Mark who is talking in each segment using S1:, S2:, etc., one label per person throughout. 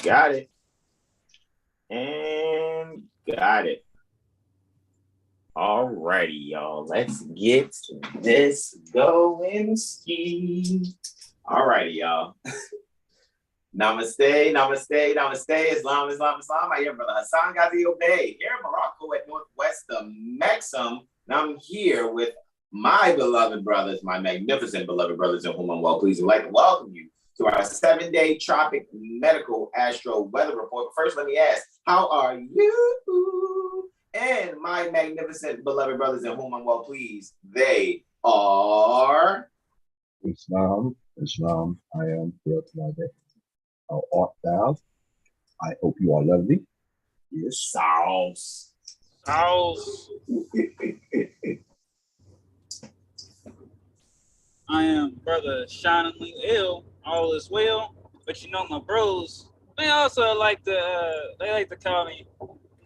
S1: Got it. And got it. Alrighty, y'all. Let's get this going. Alrighty, y'all. Namaste, namaste, namaste. Islam, Islam, Islam. I am Brother Hassan Ghazi Obey here in Morocco at Northwest of Maxim. Now I'm here with my beloved brothers, my magnificent beloved brothers, in whom I'm well pleased. I'd like to welcome you to our 7-day tropic medical astro weather report. First, let me ask, how are you? And my magnificent beloved brothers, in whom I'm well pleased, they are
S2: Islam, Islam. I am here tonight. How art thou? I hope you are lovely.
S1: Yes, sauce.
S3: Sauce. I am brother shiningly ill. All is well, but you know my bros. They also like to. They like to call me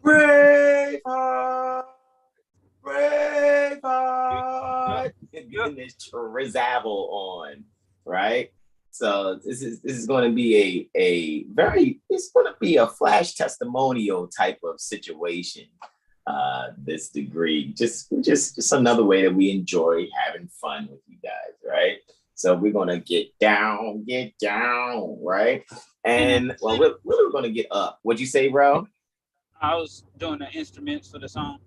S1: Braveheart. Braveheart. Getting this Trizavel on, right? So this is going to be it's going to be a flash testimonial type of situation. This degree, just another way that we enjoy having fun with you guys, right? So we're gonna get down, right? And well, we're gonna get up. What'd you say, bro?
S3: I was doing the instruments for the song.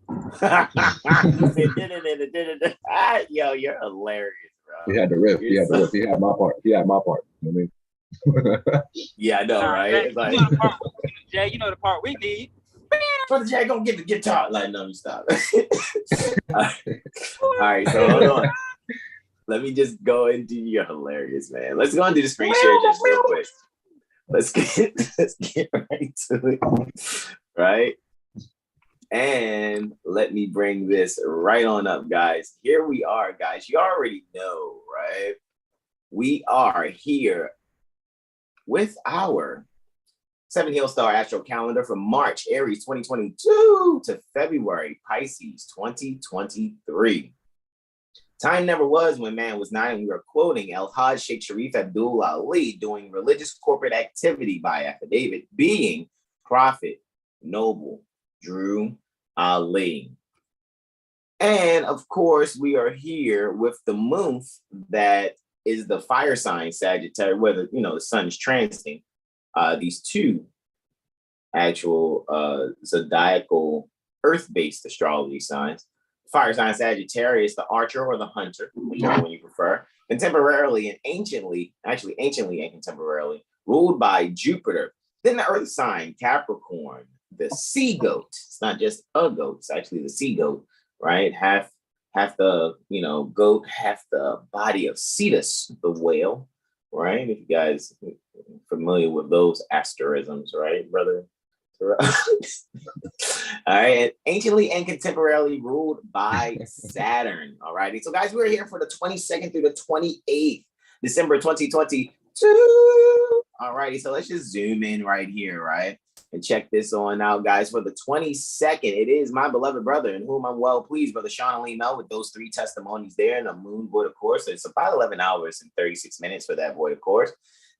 S1: Yo, you're hilarious, bro.
S2: He had the riff. He had my part. You know what I mean?
S1: Yeah, I know, right?
S3: Jay, Jay, you know the part we need.
S1: Brother Jay, go get the guitar. Like, no, stop. All right, so hold on. Let me just go into you're hilarious, man. Let's go and do the screen share just real quick. Let's get right to it. Right? And let me bring this right on up, guys. Here we are, guys. You already know, right? We are here with our 7HealStar Astro calendar from March, Aries 2022 to February, Pisces 2023. Time never was when man was not, and we were quoting El-Hajj Sheikh Sharif Abdul Ali doing religious corporate activity by affidavit, being Prophet Noble Drew Ali. And of course, we are here with the month that is the fire sign Sagittarius, where the sun is transiting. These two actual zodiacal earth-based astrology signs. Fire sign Sagittarius, the archer or the hunter, whichever one you prefer, contemporarily and anciently and contemporarily, ruled by Jupiter. Then the earth sign Capricorn, the sea goat. It's not just a goat, it's actually the sea goat, right? Half the goat, half the body of Cetus, the whale, right? If you guys are familiar with those asterisms, right, brother? All right, anciently and contemporarily ruled by Saturn. All righty, so guys, we're here for the 22nd through the 28th, December 2022. All righty, so let's just zoom in right here, right, and check this on out, guys. For the 22nd, it is my beloved brother, in whom I'm well pleased, Brother Sean Alim, with those 3 testimonies there, and a moon void, of course. So it's about 11 hours and 36 minutes for that void, of course.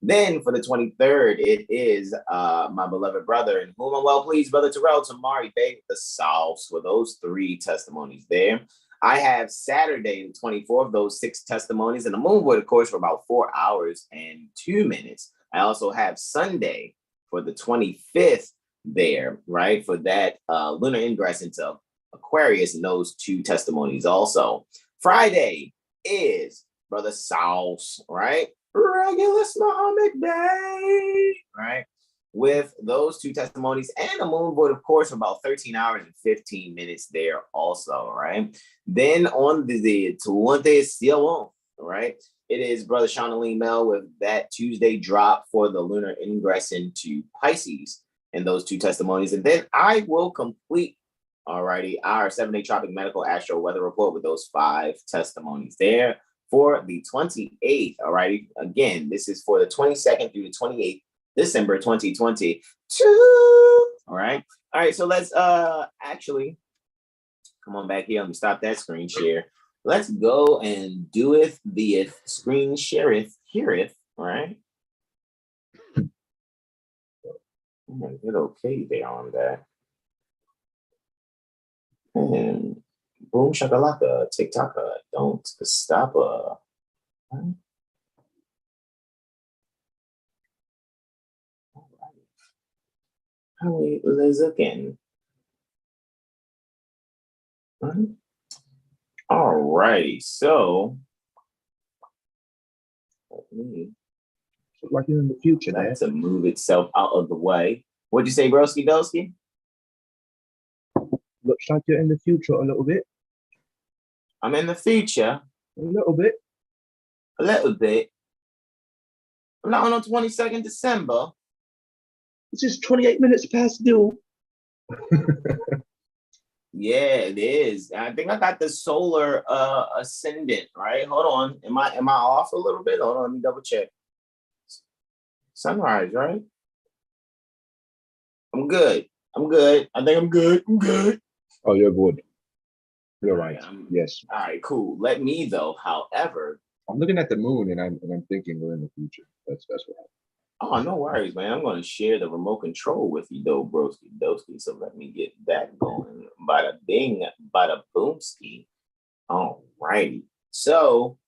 S1: Then for the 23rd, it is my beloved brother, in whom I'm well pleased, Brother Terrell Tamari Bay, the Souths, for those 3 testimonies there. I have Saturday, the 24th, those 6 testimonies, and the moon void, of course, for about 4 hours and 2 minutes. I also have Sunday for the 25th there, right, for that lunar ingress into Aquarius, and those 2 testimonies also. Friday is Brother South, right? Regular Islamic day, right? With those 2 testimonies and the moon void, of course, for about 13 hours and 15 minutes there also, right? Then on the 20th, right? It is Brother Sean Alim Mel with that Tuesday drop for the lunar ingress into Pisces and those 2 testimonies. And then I will complete, alrighty, our 7-day tropic medical astro weather report with those 5 testimonies there. For the 28th, all righty. Again, this is for the 22nd through the 28th, December 2022. All right. All right. So let's actually come on back here. Let me stop that screen share. Let's go and do it the screen shareth, heareth, all right? I'm gonna hit okay there on that. And boom shakalaka, TikToker, don't stop. How we looking? All righty, so let me
S2: Look like you're in the future, man.
S1: to move itself out of the way. What'd you say, broski doski?
S2: Looks like you're in the future a little bit.
S1: I'm in the future.
S2: A little bit.
S1: A little bit. I'm not on 22nd December.
S2: It's just 28 minutes past due.
S1: Yeah, it is. I think I got the solar ascendant, right? Hold on. Am I off a little bit? Hold on, let me double check. Sunrise, right? I'm good. I think I'm good.
S2: Oh, you're good. You're right. Yes.
S1: All right, cool. Let me though, however.
S2: I'm looking at the moon and I'm thinking we're in the future. That's what happened.
S1: Oh, no worries, man. I'm going to share the remote control with you, though, broski doski. So let me get that going. Bada bing, bada boomski. All righty. So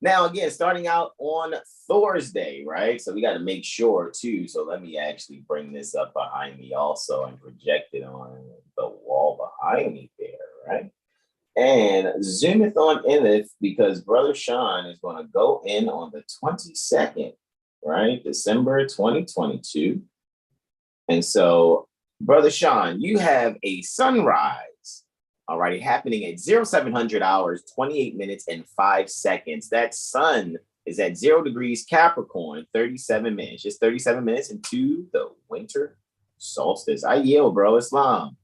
S1: now, again, starting out on Thursday, right? So we got to make sure, too. So let me actually bring this up behind me also and project it on the wall behind me there, right? And zoometh on in it because Brother Sean is going to go in on the 22nd. Right, December 2022. And so, Brother Sean, you have a sunrise, alrighty, happening at 0700 hours, 28 minutes, and 5 seconds. That sun is at 0 degrees Capricorn, 37 minutes, just 37 minutes into the winter solstice. I yield, bro. Islam.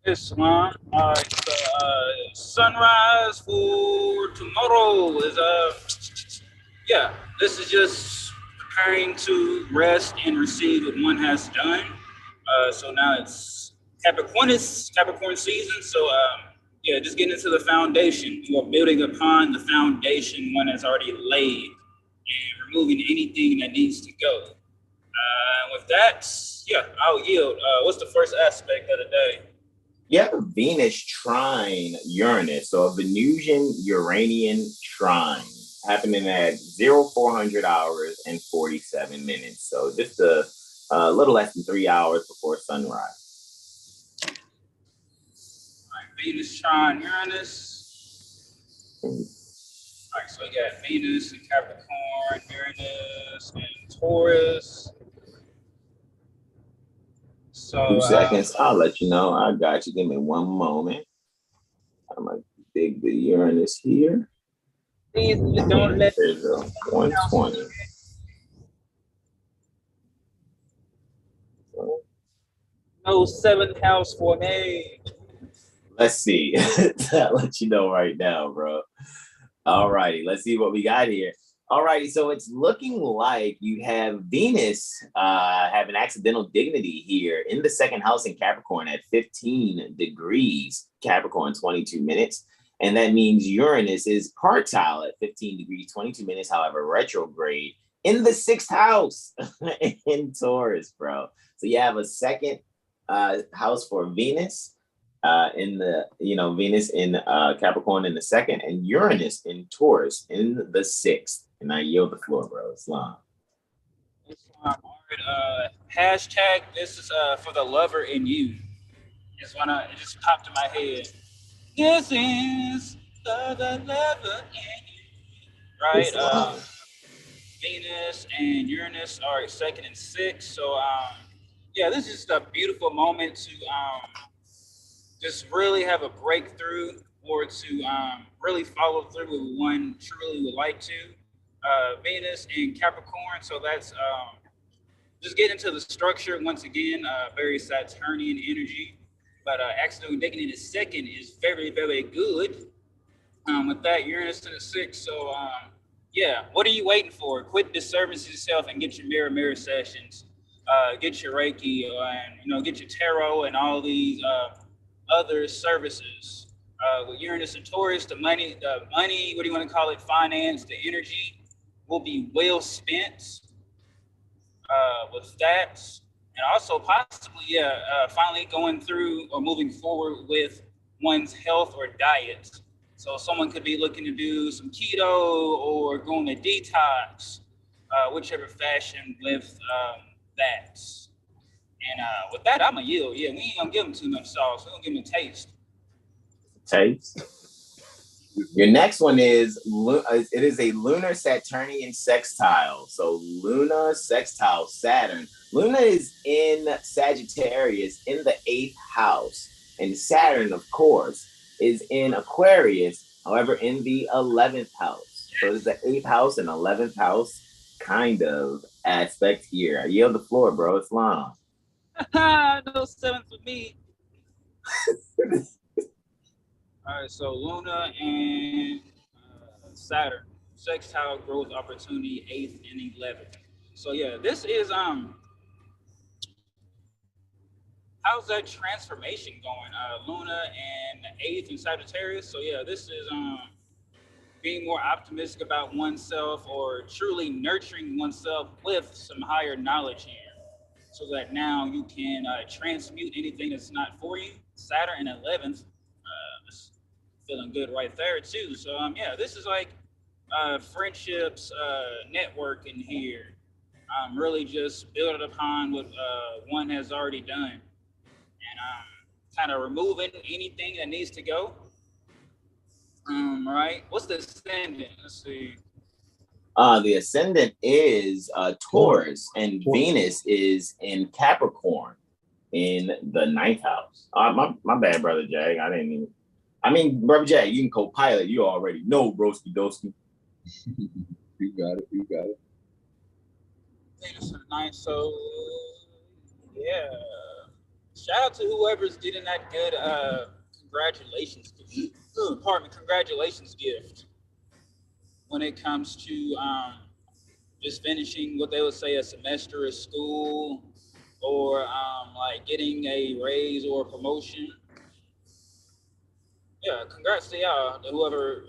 S3: Islam. All right, so sunrise for tomorrow is yeah, this is just preparing to rest and receive what one has done. So now it's Capricorn season. So yeah, just getting into the foundation. You are building upon the foundation one has already laid and removing anything that needs to go. With that, yeah, I'll yield. What's the first aspect of the day?
S1: You have a Venus trine Uranus, so a Venusian Uranian trine happening at 0400 hours and 47 minutes. So just a little less than 3 hours before sunrise.
S3: All right, Venus trine Uranus. All right, so we got Venus and Capricorn, Uranus and Taurus. So
S1: 2 seconds. I'll let you know. I got you. Give me one moment. I'm gonna dig the Uranus here.
S3: Please don't let
S1: there's a 120.
S3: No 7th house for me.
S1: Let's see. I'll let you know right now, bro. All righty. Let's see what we got here. All righty. So it's looking like you have Venus have an accidental dignity here in the 2nd house in Capricorn at 15 degrees Capricorn, 22 minutes. And that means Uranus is partile at 15 degrees, 22 minutes, however, retrograde in the 6th house in Taurus, bro. So you have a 2nd house for Venus in the, Venus in Capricorn in the 2nd and Uranus in Taurus in the 6th. And I yield the floor, bro. Islam.
S3: All right, hashtag this is for the lover in you. It just popped in my head. This is the lover in you. Right? Venus and Uranus are 2nd and 6th. So yeah, this is just a beautiful moment to just really have a breakthrough or to really follow through with one truly would like to. Venus and Capricorn, so that's just get into the structure once again, very Saturnian energy, but accidental dignity in the 2nd is very, very good. With that, Uranus in the 6th, so yeah, what are you waiting for? Quit disservicing yourself and get your mirror sessions, get your Reiki, and get your tarot and all these other services. With Uranus and Taurus, the money, what do you want to call it? Finance, the energy will be well spent with that. also possibly, finally going through or moving forward with one's health or diet. So someone could be looking to do some keto or going to detox, whichever fashion with that. And with that, I'm going to yield. Yeah, we ain't going to give them too much sauce. We're going to give them a taste.
S1: Taste. Your next one is, it is a lunar Saturnian sextile. So Luna sextile Saturn. Luna is in Sagittarius in the 8th house. And Saturn, of course, is in Aquarius, however, in the 11th house. So it is the 8th house and 11th house kind of aspect here. I yield the floor, bro. It's long.
S3: No seventh for me. All right, so Luna and Saturn, sextile growth opportunity, 8th and 11th. So yeah, this is how's that transformation going? Luna and 8th and Sagittarius. So yeah, this is being more optimistic about oneself or truly nurturing oneself with some higher knowledge here, so that now you can transmute anything that's not for you. Saturn and 11th. Feeling good right there too. So yeah, this is like friendships, networking here. Really just building upon what one has already done, and kind of removing anything that needs to go. Right. What's the ascendant? Let's see.
S1: The ascendant is Taurus, and Venus is in Capricorn in the 9th house. My bad, brother Jag. Brother Jag, you can co-pilot. You already know, broski doski.
S2: You got it.
S3: Venus in the 9th. So yeah. Shout out to whoever's getting that good congratulations gift. Congratulations gift when it comes to just finishing what they would say a semester of school, or like getting a raise or a promotion. Yeah, congrats to y'all, to whoever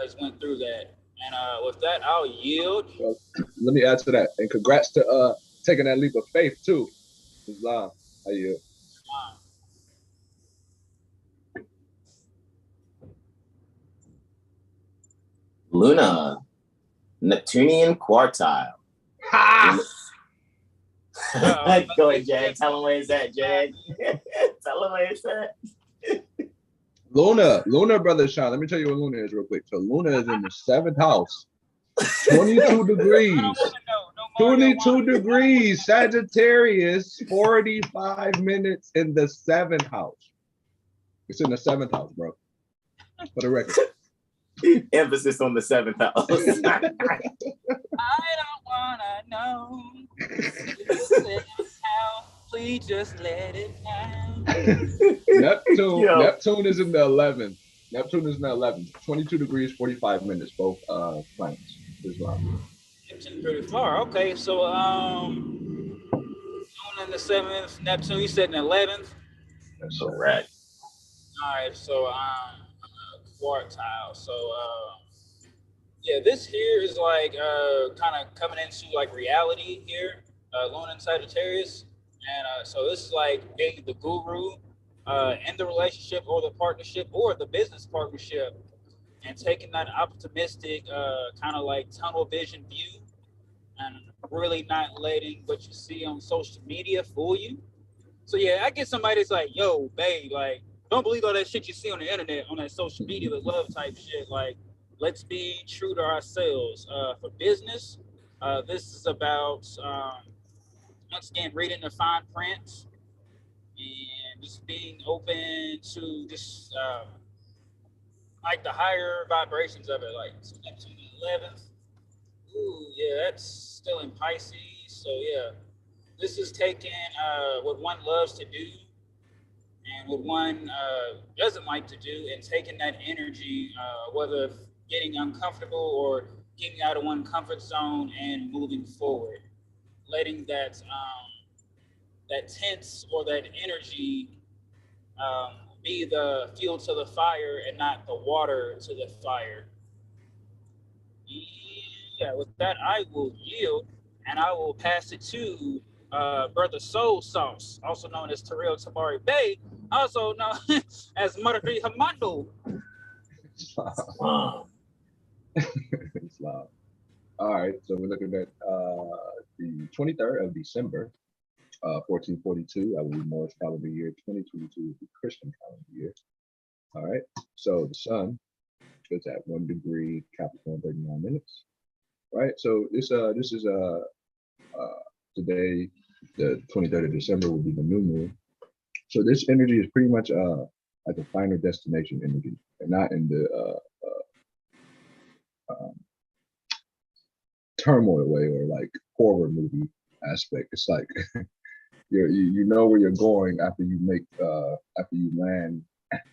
S3: has went through that. And with that, I'll yield.
S2: Well, let me add to that, and congrats to taking that leap of faith too. Islam, I yield.
S1: Luna, Neptunian quartile. Ha! Go ahead, Jag. Tell him where it's at, Jag. Tell him where it's at.
S2: Luna, brother Sean. Let me tell you what Luna is real quick. So Luna is in the 7th house, 22 degrees. 22 degrees, Sagittarius, 45 minutes in the 7th house. It's in the 7th house, bro. For the record.
S1: Emphasis on the 7th house.
S3: I don't wanna know. Please just let it down.
S2: Neptune is in the 11th. Neptune is in the 11th. 22 degrees, 45 minutes, both planets.
S3: Neptune pretty far. Okay, so Moon in the 7th, Neptune, you said in the 11th?
S1: That's correct.
S3: All right, so quartile. So yeah, this here is like kind of coming into like reality here, Luna and Sagittarius. And so this is like being the guru in the relationship or the partnership or the business partnership, and taking that optimistic kind of like tunnel vision view, and really not letting what you see on social media fool you. So yeah, I get somebody that's like, yo, babe, like, don't believe all that shit you see on the internet, on that social media, the love type shit. Like, let's be true to ourselves. For business, this is about, once again, reading the fine print and just being open to just like the higher vibrations of it. Like, so Neptune 11th. Ooh, yeah, that's still in Pisces. So yeah, this is taking what one loves to do and what one doesn't like to do, and taking that energy, whether getting uncomfortable or getting out of one comfort zone and moving forward, letting that that tense or that energy be the fuel to the fire and not the water to the fire. Yeah, with that, I will yield, and I will pass it to Brother Soul Sauce, also known as Terrell Tabari Bay, also known as Murray Hamando.
S1: Wow.
S2: Islam. All right, so we're looking at the 23rd of December, 1442. That will be Moorish calendar year. 2022 is the Christian calendar year. All right, so the sun is at 1 degree Capricorn, 39 minutes. All right, so this is today, the 23rd of December will be the new moon. So this energy is pretty much like a final destination energy, and not in the turmoil way or like horror movie aspect. It's like you know where you're going after you land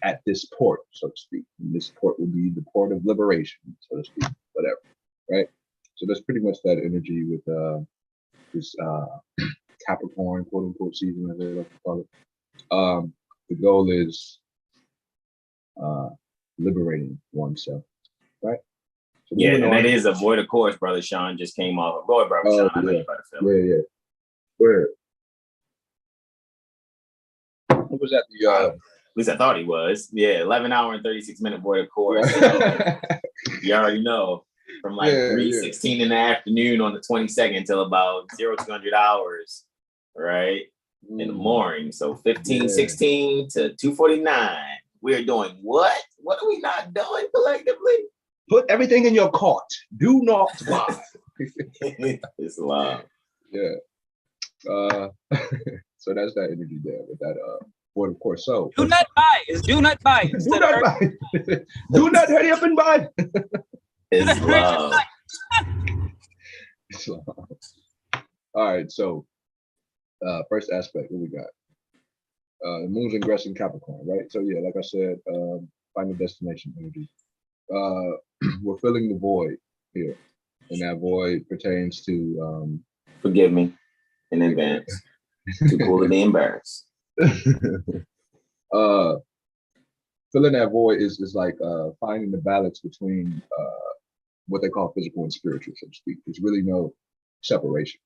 S2: at this port, so to speak. And this port will be the port of liberation, so to speak, whatever, right? So that's pretty much that energy with this Capricorn, quote unquote, season, as they like to call it. The goal is liberating oneself, right? So
S1: yeah, and that is avoid a course, brother Sean just came off. Go ahead, brother Sean. I know you're about to fill it.
S2: Yeah. Where? What was that?
S1: At least I thought he was. Yeah, 11 hour and 36-minute void of course. So you already know. From like 3:16 in the afternoon on the 22nd until about 0200 hours, right? In the morning. So 15:16 to 2:49. We're doing what? What are we not doing collectively?
S2: Put everything in your cart. Do not buy.
S1: It's loud.
S2: Yeah. So that's that energy there with that void of course. So
S3: do not buy. It's do not buy.
S2: Do not buy. Do not hurry up and buy.
S1: It's love.
S2: All right, so first aspect, what we got? The moon's ingressing Capricorn, right? So yeah, like I said, final destination energy. We're filling the void here, and that void pertains to
S1: forgive me in advance. Too cool to be embarrassed.
S2: Filling that void is like finding the balance between what they call physical and spiritual, so to speak. There's really no separation.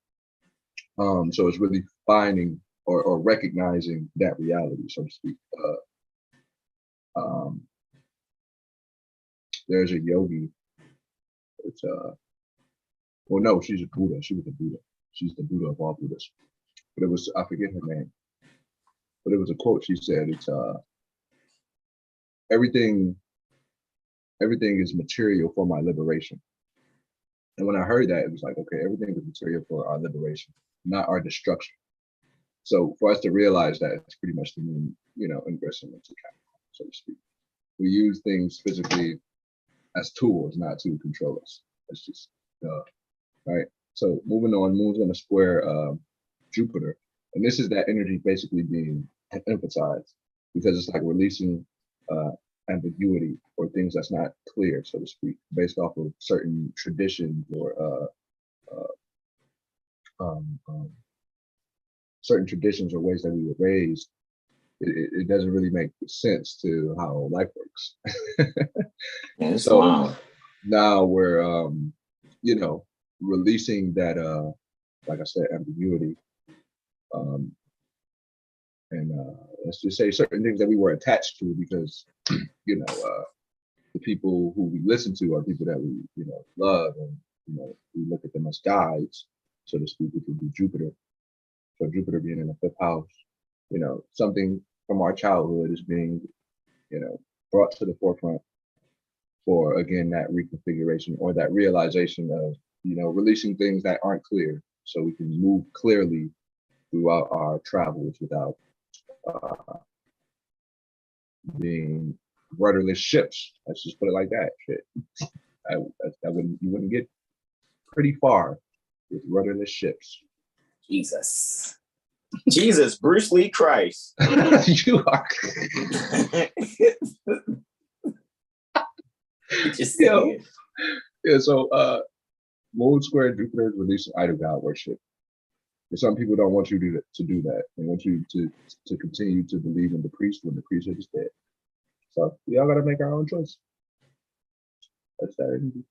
S2: So it's really finding or recognizing that reality, so to speak. There's a yogi. It's well, no, she's a Buddha. She was a Buddha. She's the Buddha of all Buddhas. But it was, I forget her name. But it was a quote. She said, "It's everything is material for my liberation." And when I heard that, it was like, okay, everything is material for our liberation, not our destruction. So for us to realize that, it's pretty much the moon, ingressing into Capricorn, so to speak. We use things physically as tools, not to control us. That's just right. So moving on, moon's going to square Jupiter, and this is that energy basically being emphasized because it's like releasing ambiguity or things that's not clear, so to speak, based off of certain traditions or certain traditions or ways that we were raised. It doesn't really make sense to how life works. So now we're releasing that like I said, ambiguity, and let's just say certain things that we were attached to because the people who we listen to are people that we love, and we look at them as guides, so to speak, which would be Jupiter. So Jupiter being in the 5th house, something from our childhood is being brought to the forefront for, again, that reconfiguration or that realization of releasing things that aren't clear, so we can move clearly throughout our travels without being rudderless ships. Let's just put it like that. Shit, you wouldn't get pretty far with rudderless ships.
S1: Jesus, Bruce Lee Christ.
S2: You are.
S1: Just
S2: yeah. So Moon square Jupiter is releasing idol god worship. And some people don't want you to do that. They want you to continue to believe in the priest when the priesthood is dead. So we all gotta make our own choice. That's that energy.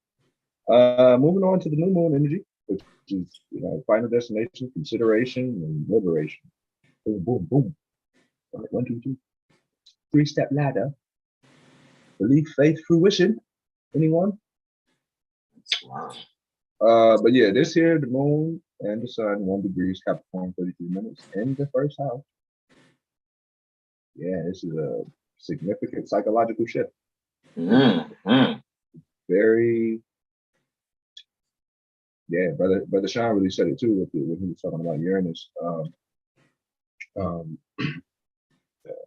S2: Moving on to the new moon energy. which is, final destination, consideration, and liberation. Boom, boom, boom. All right, 1, 2, 3. 3-step ladder. Belief, faith, fruition. Anyone?
S1: Wow.
S2: But yeah, this here, the moon and the sun, 1 degrees, Capricorn, 33 minutes in the first house. Yeah, this is a significant psychological shift. Very, yeah, brother Sean really said it too when he was talking about Uranus. What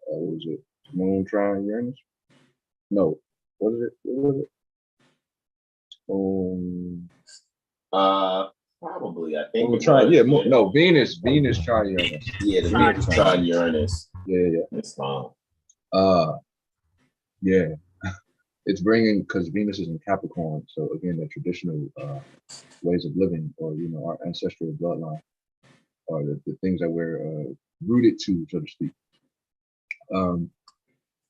S2: was it? Moon trine Uranus? No, what is it? What was
S1: it? Probably, I think.
S2: Venus trine Uranus.
S1: Yeah, the Venus trine Uranus.
S2: Yeah.
S1: It's fine.
S2: Yeah. It's bringing, because Venus is in Capricorn, so again, the traditional ways of living, or our ancestral bloodline, or the things that we're rooted to, so to speak.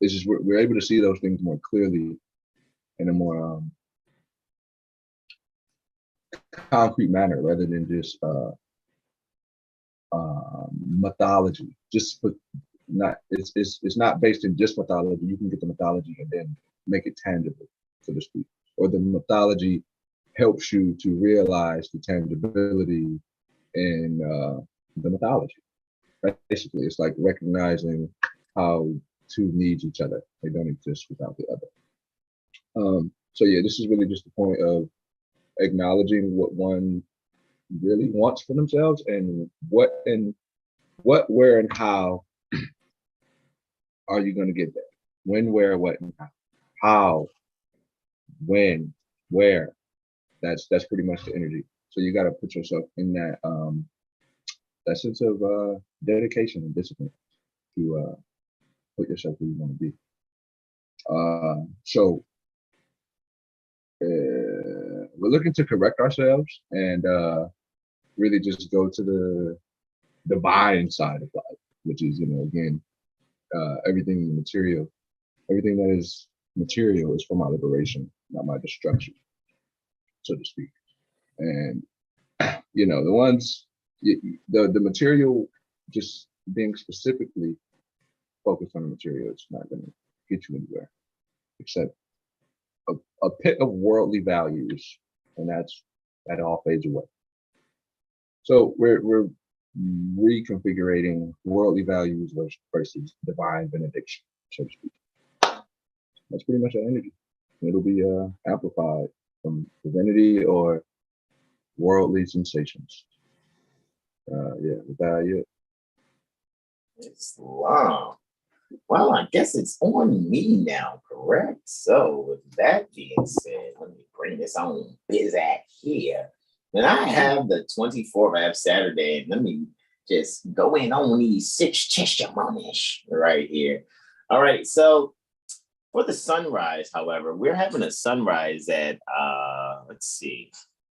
S2: It's just we're able to see those things more clearly in a more concrete manner, rather than just mythology. It's not based in just mythology. You can get the mythology and then make it tangible, so to speak. Or the mythology helps you to realize the tangibility in the mythology. Basically, it's like recognizing how two need each other. They don't exist without the other. So yeah, this is really just the point of acknowledging what one really wants for themselves, and what, where, and how are you going to get there? When, where, what, and how. How, when, where. That's pretty much the energy. So you got to put yourself in that that sense of dedication and discipline to put yourself where you want to be. So we're looking to correct ourselves and really just go to the divine side of life, which is, again, everything in the material, everything that is material is for my liberation, not my destruction, so to speak. And the ones, the material, just being specifically focused on the material, it's not going to get you anywhere, except a pit of worldly values, and that all fades away. So we're reconfiguring worldly values versus divine benediction, so to speak. That's pretty much our energy. It'll be amplified from divinity or worldly sensations. With that,
S1: Islam. Well, I guess it's on me now, correct? So with that being said, let me bring this on Bizak here. And I have the 24th, I have Saturday, and let me just go in on these 6 testimonies right here. All right, so for the sunrise, however, we're having a sunrise at, let's see.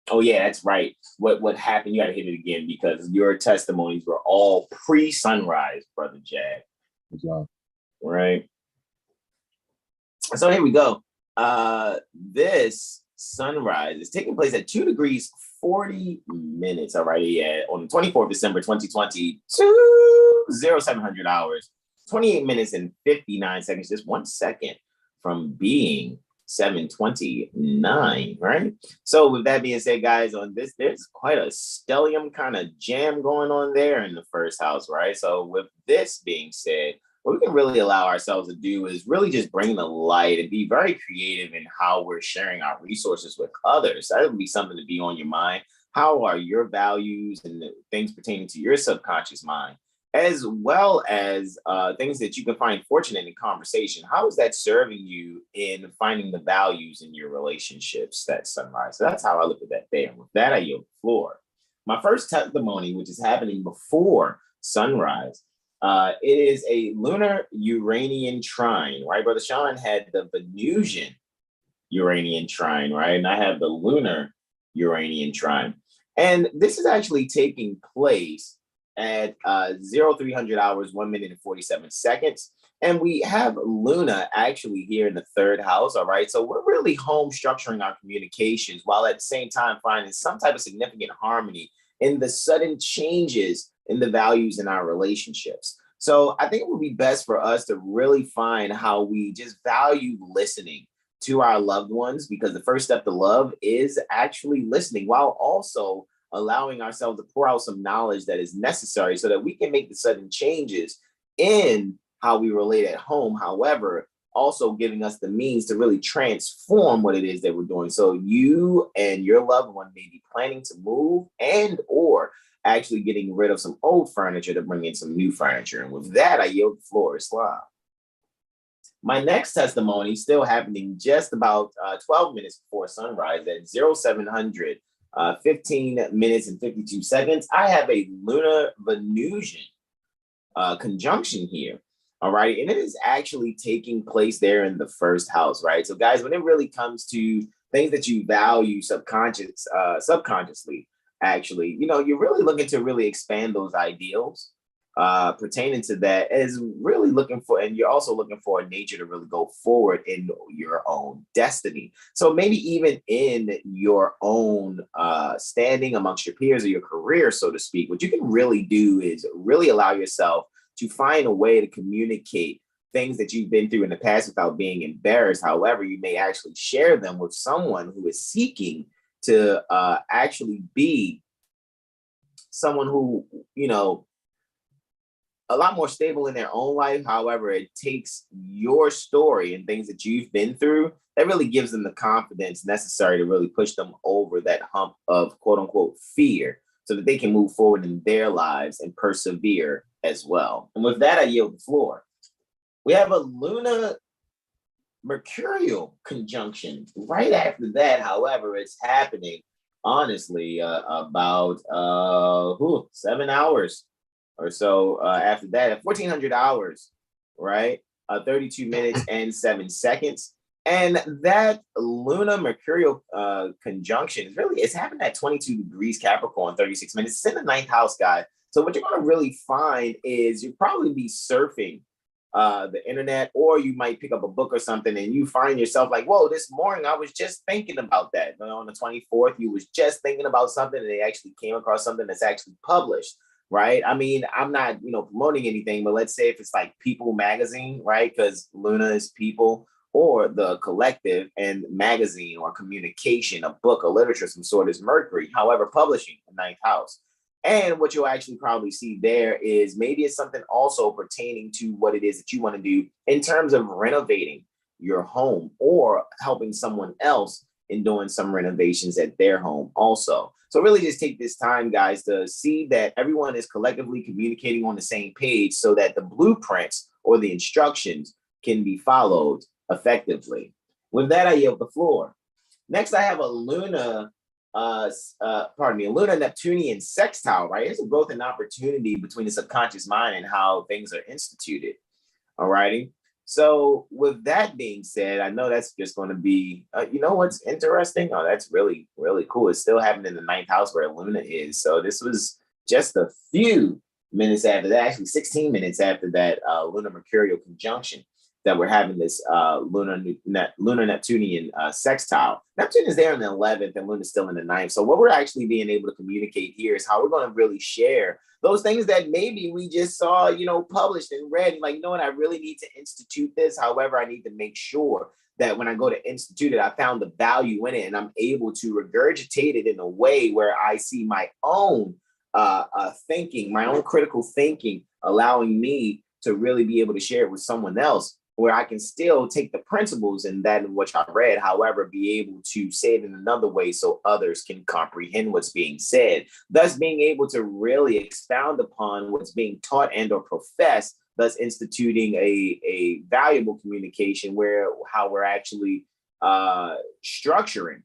S1: Oh yeah, that's right. What happened, you gotta hit it again, because your testimonies were all pre-sunrise, Brother Jack.
S2: Exactly.
S1: Right. So here we go. This sunrise is taking place at 2 degrees 40 minutes. All right. Yeah. On the 24th of December, 2020, 0700 hours, 28 minutes and 59 seconds, just 1 second from being 7:29, right? So with that being said, guys, on this, there's quite a stellium kind of jam going on there in the first house, right? So with this being said, what we can really allow ourselves to do is really just bring the light and be very creative in how we're sharing our resources with others. That would be something to be on your mind. How are your values and the things pertaining to your subconscious mind, as well as things that you can find fortunate in conversation? How is that serving you in finding the values in your relationships, that sunrise? So that's how I look at that there. With that, I yield the floor. My first testimony, which is happening before sunrise, it is a lunar Uranian trine, right? Brother Sean had the Venusian Uranian trine, right? And I have the lunar Uranian trine. And this is actually taking place at 0300 hours, 1 minute and 47 seconds. And we have Luna actually here in the third house, all right? So we're really home structuring our communications while at the same time finding some type of significant harmony in the sudden changes in the values in our relationships. So I think it would be best for us to really find how we just value listening to our loved ones, because the first step to love is actually listening, while also allowing ourselves to pour out some knowledge that is necessary so that we can make the sudden changes in how we relate at home. However, also giving us the means to really transform what it is that we're doing. So you and your loved one may be planning to move and or actually getting rid of some old furniture to bring in some new furniture. And with that, I yield the floor to Slav. My next testimony still happening just about 12 minutes before sunrise at 0700, 15 minutes and 52 seconds. I have a lunar Venusian conjunction here. All right. And it is actually taking place there in the first house, right? So guys, when it really comes to things that you value subconsciously, actually, you're really looking to really expand those ideals pertaining to that, is really looking for, and you're also looking for a nature to really go forward in your own destiny. So maybe even in your own standing amongst your peers or your career, so to speak, what you can really do is really allow yourself to find a way to communicate things that you've been through in the past without being embarrassed. However, you may actually share them with someone who is seeking to actually be someone who, a lot more stable in their own life. However, it takes your story and things that you've been through that really gives them the confidence necessary to really push them over that hump of quote unquote fear, so that they can move forward in their lives and persevere as well. And with that, I yield the floor. We have a Luna Mercurial conjunction right after that. However, it's happening, honestly, about 7 hours or so after that, at 1400 hours, right? 32 minutes and 7 seconds. And that Luna Mercurial conjunction it's happened at 22 degrees Capricorn, 36 minutes. It's in the ninth house, guys. So what you're going to really find is you'll probably be surfing the internet, or you might pick up a book or something and you find yourself like, whoa, this morning I was just thinking about that. On the 24th, you was just thinking about something and they actually came across something that's actually published, right? I mean, I'm not, promoting anything, but let's say if it's like People magazine, right? Because Luna is people, or the collective, and magazine or communication, a book, a literature, some sort is Mercury. However, publishing, the ninth house. And what you'll actually probably see there is maybe it's something also pertaining to what it is that you want to do in terms of renovating your home, or helping someone else in doing some renovations at their home also. So really just take this time, guys, to see that everyone is collectively communicating on the same page so that the blueprints or the instructions can be followed effectively. With that, I yield the floor. Next, I have a Luna Neptunian sextile, right? It's a growth and opportunity between the subconscious mind and how things are instituted. All righty. So with that being said, I know that's just going to be, what's interesting? Oh, that's really, really cool. It's still happening in the ninth house where Luna is. So this was just a few minutes after that, actually 16 minutes after that Luna Mercurial conjunction, that we're having this lunar Neptunian sextile. Neptune is there in the 11th and Luna is still in the 9th. So what we're actually being able to communicate here is how we're going to really share those things that maybe we just saw, published and read. Like, what, I really need to institute this. However, I need to make sure that when I go to institute it, I found the value in it and I'm able to regurgitate it in a way where I see my own thinking, my own critical thinking, allowing me to really be able to share it with someone else, where I can still take the principles and that in which I read, however, be able to say it in another way so others can comprehend what's being said, thus being able to really expound upon what's being taught and or professed, thus instituting a valuable communication where how we're actually structuring,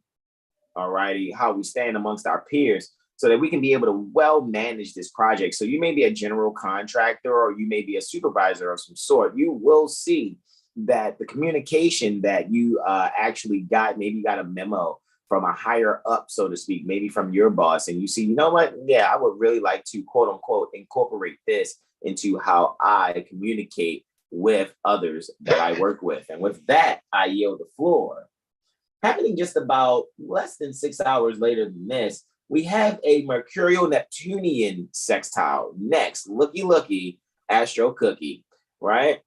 S1: all righty, how we stand amongst our peers, so that we can be able to well manage this project. So you may be a general contractor or you may be a supervisor of some sort. You will see that the communication that you actually got, maybe you got a memo from a higher up, so to speak, maybe from your boss, and you see, you know what? Yeah, I would really like to, quote unquote, incorporate this into how I communicate with others that I work with. And with that, I yield the floor. Happening just about less than 6 hours later than this, we have a Mercurial-Neptunian sextile next. Looky, Astro Cookie, right?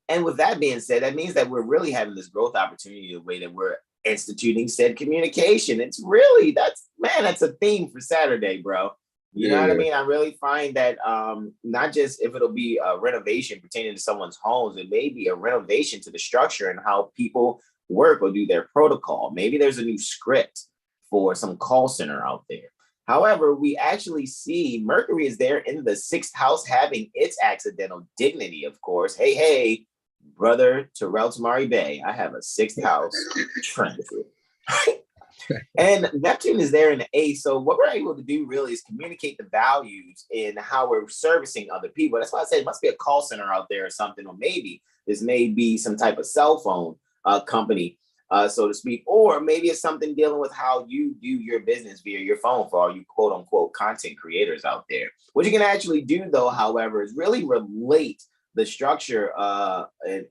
S1: And with that being said, that means that we're really having this growth opportunity the way that we're instituting said communication. It's really, that's a theme for Saturday, bro. You know what I mean? I really find that not just if it'll be a renovation pertaining to someone's homes, it may be a renovation to the structure and how people work or do their protocol. Maybe there's a new script for some call center out there. However, we actually see Mercury is there in the 6th house, having its accidental dignity, of course. Hey, brother Terrell Tamari Bay, I have a 6th house transit. And Neptune is there in the 8th. So what we're able to do really is communicate the values in how we're servicing other people. That's why I say it must be a call center out there or something, or maybe this may be some type of cell phone company, so to speak, or maybe it's something dealing with how you do your business via your phone for all you quote unquote content creators out there. What you can actually do though, however, is really relate the structure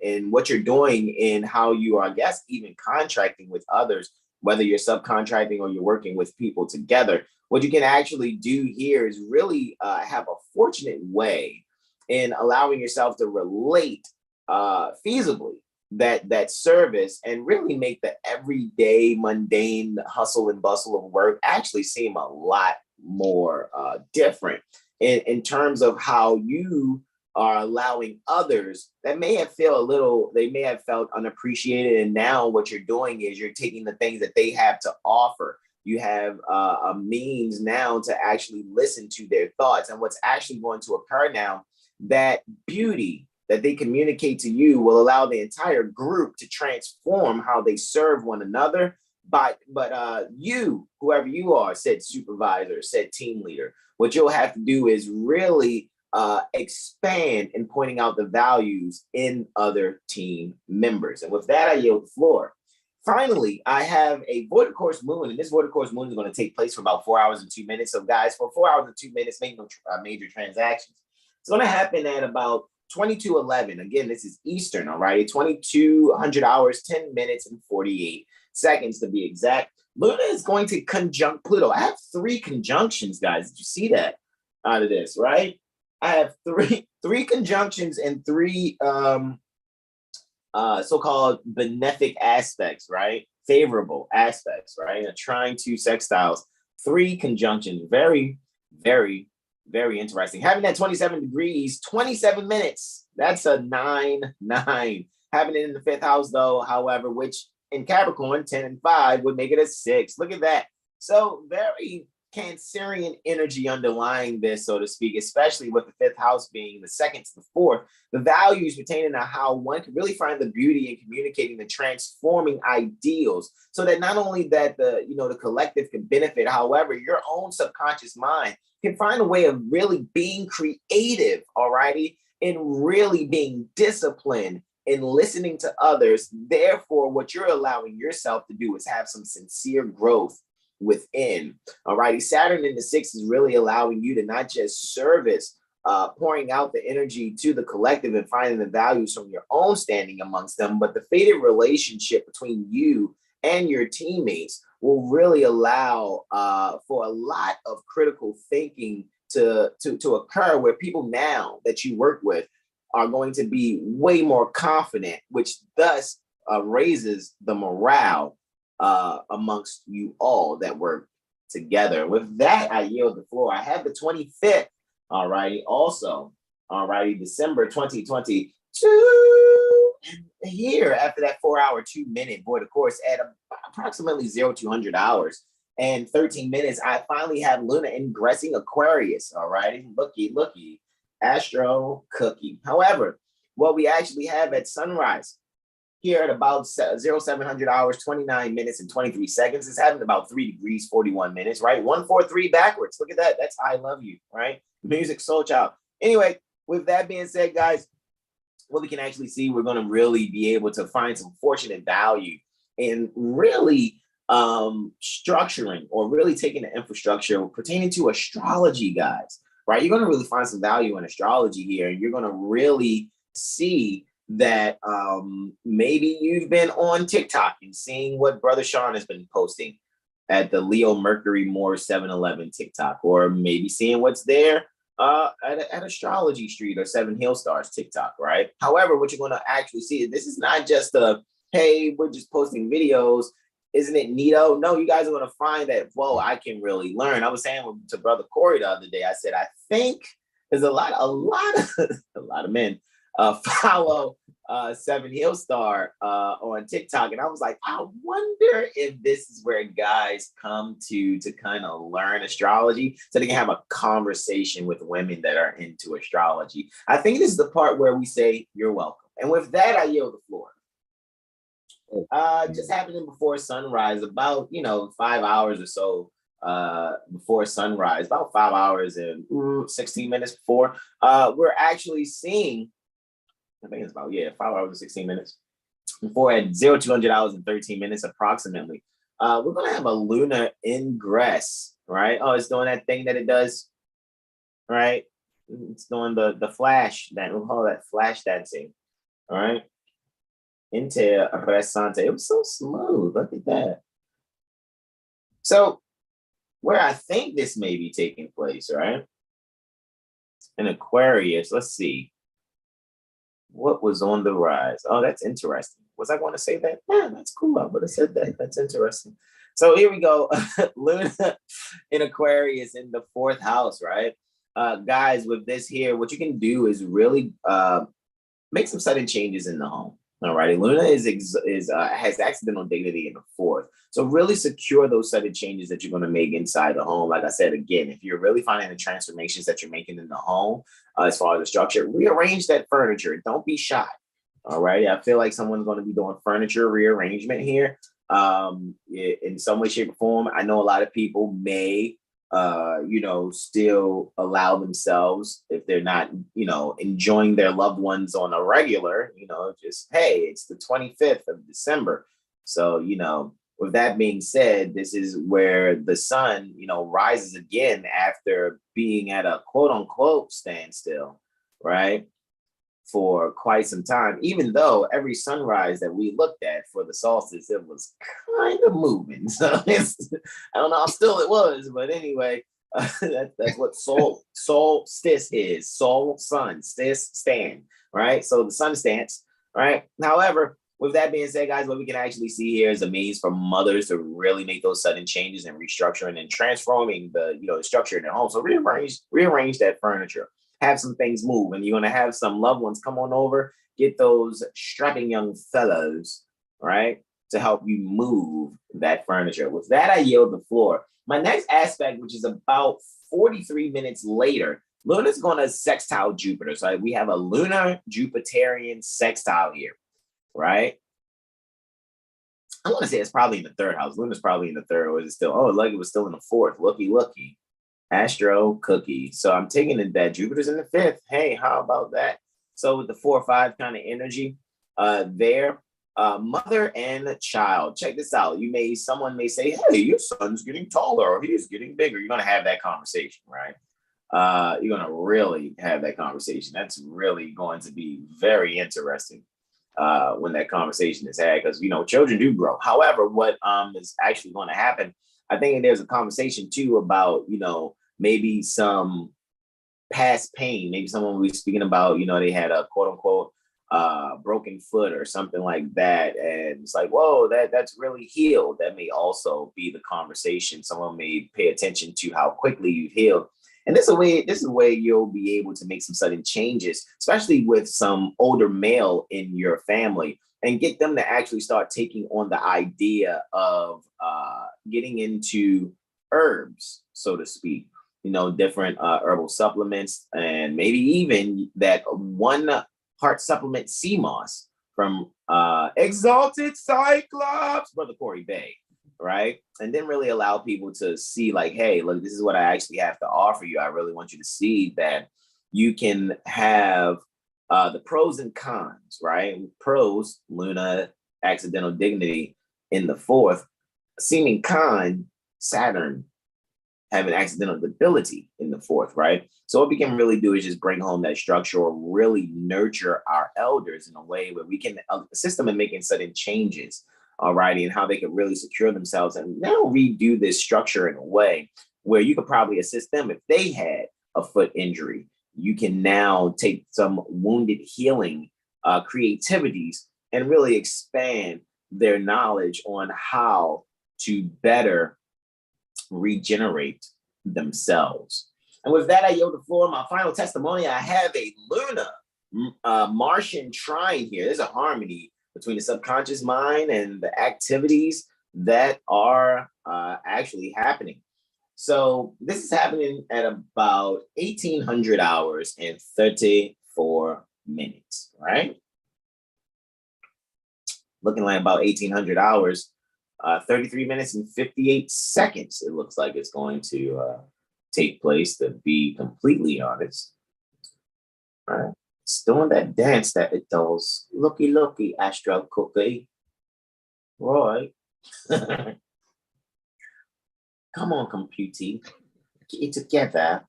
S1: and what you're doing in how you are, I guess, even contracting with others, whether you're subcontracting or you're working with people together. What you can actually do here is really have a fortunate way in allowing yourself to relate feasibly that service and really make the everyday mundane hustle and bustle of work actually seem a lot more different in terms of how you are allowing others that may have felt unappreciated. And now what you're doing is you're taking the things that they have to offer. You have a means now to actually listen to their thoughts. And what's actually going to occur now, that beauty that they communicate to you will allow the entire group to transform how they serve one another. But you, whoever you are, said supervisor, said team leader, what you'll have to do is really expand in pointing out the values in other team members. And with that, I yield the floor. Finally, I have a void of course moon, and this void of course moon is going to take place for about 4 hours and 2 minutes. So guys, for 4 hours and 2 minutes, make no major transactions. It's going to happen at about 22:11. Again, this is Eastern, all right? 2200 hours, 10 minutes, and 48 seconds to be exact. Luna is going to conjunct Pluto. I have 3 conjunctions, guys. Did you see that out of this, right? I have three conjunctions and 3 so-called benefic aspects, right? Favorable aspects, right? And a trine 2 sextiles, 3 conjunctions. Very, very, very interesting. Having that 27 degrees, 27 minutes. That's a 9-9. Having it in the 5th house, though, however, which in Capricorn, 10 and 5 would make it a 6. Look at that. So very Cancerian energy underlying this, so to speak, especially with the 5th house being the 2nd to the 4th. The values pertaining to how one can really find the beauty in communicating the transforming ideals, so that not only that the collective can benefit, however, your own subconscious mind can find a way of really being creative, alrighty, and really being disciplined in listening to others. Therefore, what you're allowing yourself to do is have some sincere growth within. Alrighty, Saturn in the 6th is really allowing you to not just service, pouring out the energy to the collective and finding the values from your own standing amongst them, but the fated relationship between you and your teammates will really allow for a lot of critical thinking to occur, where people now that you work with are going to be way more confident, which thus raises the morale amongst you all that work together. With that, I yield the floor. I have the 25th, all righty, also, all righty, December 2022. And here, after that 4 hour, 2 minute void, of course, at approximately 0200 hours and 13 minutes, I finally have Luna ingressing Aquarius, all righty, looky, Astro Cookie. However, what we actually have at sunrise here at about 0700 hours, 29 minutes, and 23 seconds is having about 3 degrees, 41 minutes, right? 143 backwards. Look at that. That's I love you, right? Music soul child. Anyway, with that being said, guys, what we can actually see, we're going to really be able to find some fortunate value in really structuring or really taking the infrastructure pertaining to astrology, guys, right? You're going to really find some value in astrology here. And you're going to really see that maybe you've been on TikTok and seeing what Brother Sean has been posting at the Leo Mercury Moor 711 TikTok, or maybe seeing what's there at Astrology Street or 7HealStar's TikTok, right? However, what you're going to actually see is this is not just a, hey, we're just posting videos. Isn't it neato? No, you guys are going to find that, whoa, I can really learn. I was saying to Brother Corey the other day, I said, I think there's a lot of men follow 7HealStar on TikTok. And I was like, I wonder if this is where guys come to kind of learn astrology so they can have a conversation with women that are into astrology. I think this is the part where we say, you're welcome. And with that, I yield the floor. Just happening before sunrise, about 5 hours or so before sunrise, about 5 hours and 16 minutes before, we're actually seeing, I think it's about 5 hours and 16 minutes before, at 0200 hours and 13 minutes approximately, we're gonna have a lunar ingress, right? Oh, it's doing that thing that it does, right? It's doing the flash, that we'll call that flash dancing, all right? Ante Pressante. It was so smooth. Look at that. So, where I think this may be taking place, right? In Aquarius, let's see. What was on the rise? Oh, that's interesting. Was I going to say that? Yeah, that's cool. I would have said that. That's interesting. So here we go. Luna in Aquarius in the 4th house, right? Guys, with this here, what you can do is really make some sudden changes in the home. All right, Luna has accidental dignity in the 4th. So really secure those sudden changes that you're going to make inside the home. Like I said, again, if you're really finding the transformations that you're making in the home, as far as the structure, rearrange that furniture. Don't be shy. All right, I feel like someone's going to be doing furniture rearrangement here in some way, shape, or form. I know a lot of people may still allow themselves, if they're not, enjoying their loved ones on a regular, just, hey, it's the 25th of December. So, with that being said, this is where the sun, rises again after being at a quote unquote standstill, right? For quite some time, even though every sunrise that we looked at for the solstice, it was kind of moving. So I don't know how still it was, but anyway, that's what solstice is. Sol, sun, stis, stand, right? So the sun stance, right? However, with that being said, guys, what we can actually see here is a means for mothers to really make those sudden changes and restructuring and transforming the structure in their home. So rearrange that furniture. Have some things move, and you're going to have some loved ones come on over, get those strapping young fellows, right, to help you move that furniture. With that, I yield the floor. My next aspect, which is about 43 minutes later, Luna's going to sextile Jupiter. So we have a lunar Jupiterian sextile here, right? I want to say it's probably in the 3rd house. Luna's probably in the 3rd, or is it still? Oh, like it was still in the 4th. Looky. Astro cookie. So I'm taking it that Jupiter's in the 5th. Hey, how about that? So with the 4 or 5 kind of energy there, mother and child. Check this out. Someone may say, hey, your son's getting taller or he's getting bigger. You're going to have that conversation, right? You're going to really have that conversation. That's really going to be very interesting when that conversation is had, because, children do grow. However, what is actually going to happen, I think there's a conversation too about, maybe some past pain. Maybe someone will be speaking about, they had a quote unquote broken foot or something like that. And it's like, whoa, that's really healed. That may also be the conversation. Someone may pay attention to how quickly you've healed. And this is a way you'll be able to make some sudden changes, especially with some older male in your family, and get them to actually start taking on the idea of getting into herbs, so to speak, different herbal supplements, and maybe even that one heart supplement, sea moss from Exalted Cyclops, Brother Corey Bay, right? And then really allow people to see like, hey, look, this is what I actually have to offer you. I really want you to see that you can have the pros and cons, right? Pros, Luna, accidental dignity in the 4th, seeming con, Saturn have an accidental debility in the 4th, right? So what we can really do is just bring home that structure or really nurture our elders in a way where we can assist them in making sudden changes, alrighty, and how they could really secure themselves and now redo this structure in a way where you could probably assist them if they had a foot injury. You can now take some wounded healing creativities and really expand their knowledge on how to better regenerate themselves. And with that, I yield the floor. My final testimony, I have a lunar Martian trine here. There's a harmony between the subconscious mind and the activities that are actually happening. So this is happening at about 1800 hours and 34 minutes, right? Looking like about 1800 hours, 33 minutes and 58 seconds. It looks like it's going to take place, to be completely honest. All right. It's doing that dance that it does. Looky, looky, Astro Cookie. Right. Come on, computer. Get it together.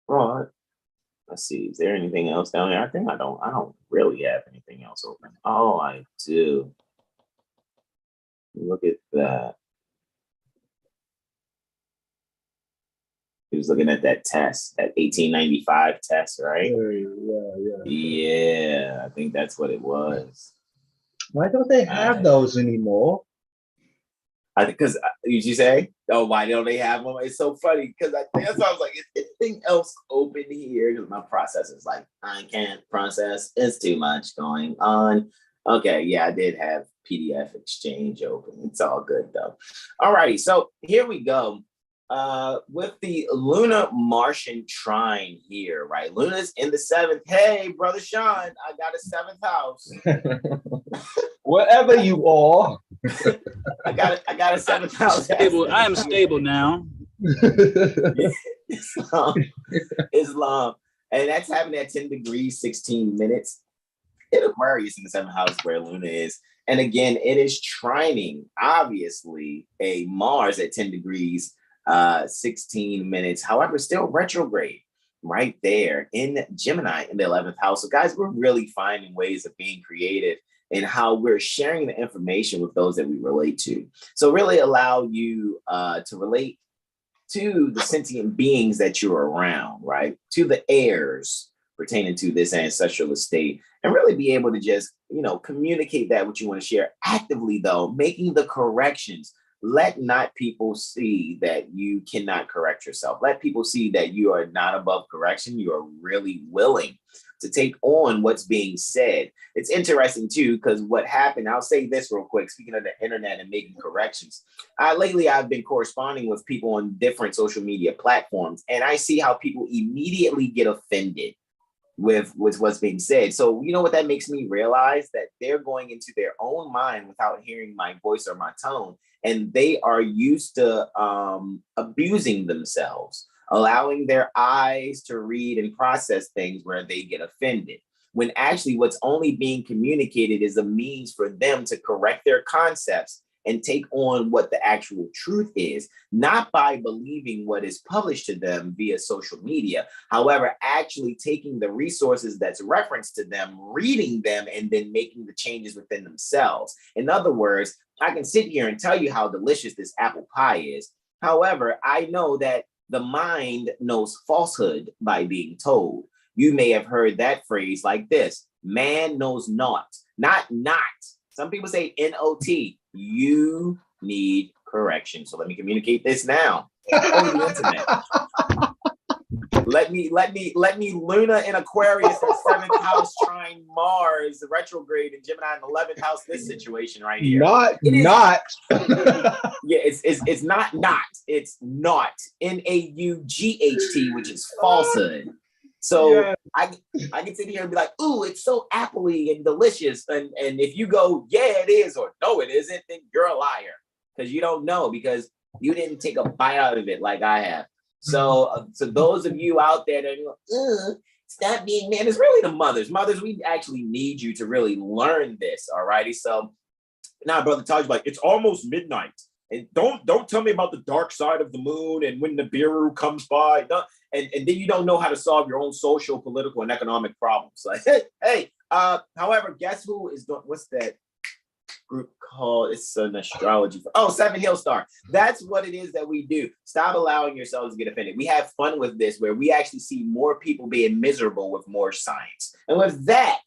S1: Right. Let's see. Is there anything else down there? I think I don't really have anything else open. Oh, I do. Look at that. He was looking at that test, that 1895 test, right? Yeah, I think that's what it was.
S2: Why don't they have those anymore?
S1: I think because you say, oh, why don't they have them? It's so funny because I think that's why I was like, is anything else open here? Because my process is like, I can't process. It's too much going on. Okay, yeah, I did have PDF Exchange open. It's all good though. All righty, so here we go. With the lunar Martian trine here, right? Luna's in the 7th. Hey, brother Sean, I got a 7th house.
S2: Whatever you are.
S1: I got a 7th house.
S3: Stable. I am stable now.
S1: Islam. And that's happening at 10 degrees, 16 minutes. In Aquarius in the 7th house where Luna is. And again, it is trining, obviously, a Mars at 10 degrees, 16 minutes. However, still retrograde right there in Gemini in the 11th house. So guys, we're really finding ways of being creative in how we're sharing the information with those that we relate to. So really allow you to relate to the sentient beings that you're around, right? To the heirs pertaining to this ancestral estate, and really be able to just, communicate that what you want to share actively, though, making the corrections. Let not people see that you cannot correct yourself. Let people see that you are not above correction. You are really willing to take on what's being said. It's interesting, too, because what happened, I'll say this real quick, speaking of the internet and making corrections. Lately, I've been corresponding with people on different social media platforms, and I see how people immediately get offended with what's being said. So you know what that makes me realize? That they're going into their own mind without hearing my voice or my tone, and they are used to abusing themselves, allowing their eyes to read and process things where they get offended, when actually what's only being communicated is a means for them to correct their concepts and take on what the actual truth is, not by believing what is published to them via social media. However, actually taking the resources that's referenced to them, reading them, and then making the changes within themselves. In other words, I can sit here and tell you how delicious this apple pie is. However, I know that the mind knows falsehood by being told. You may have heard that phrase like this: man knows naught, not. Some people say N-O-T. You need correction. So let me communicate this now on the internet. Let me Luna in Aquarius in 7th house trine Mars retrograde in Gemini in 11th house. This situation right here.
S2: Not.
S1: Yeah, it's not. It's not. N-A-U-G-H-T, which is falsehood. So yeah. I can sit here and be like, ooh, it's so appley and delicious. And if you go, yeah, it is, or no, it isn't, then you're a liar, because you don't know, because you didn't take a bite out of it like I have. So those of you out there that are, stop being man, it's really the mothers. Mothers, we actually need you to really learn this. All righty. So now, Brother Taj, like, it's almost midnight. And don't tell me about the dark side of the moon and when the Biru comes by. And then you don't know how to solve your own social, political, and economic problems. Like, hey, however, guess who is doing, what's that group called? It's an astrology. 7HealStar. That's what it is that we do. Stop allowing yourselves to get offended. We have fun with this, where we actually see more people being miserable with more science. And with that,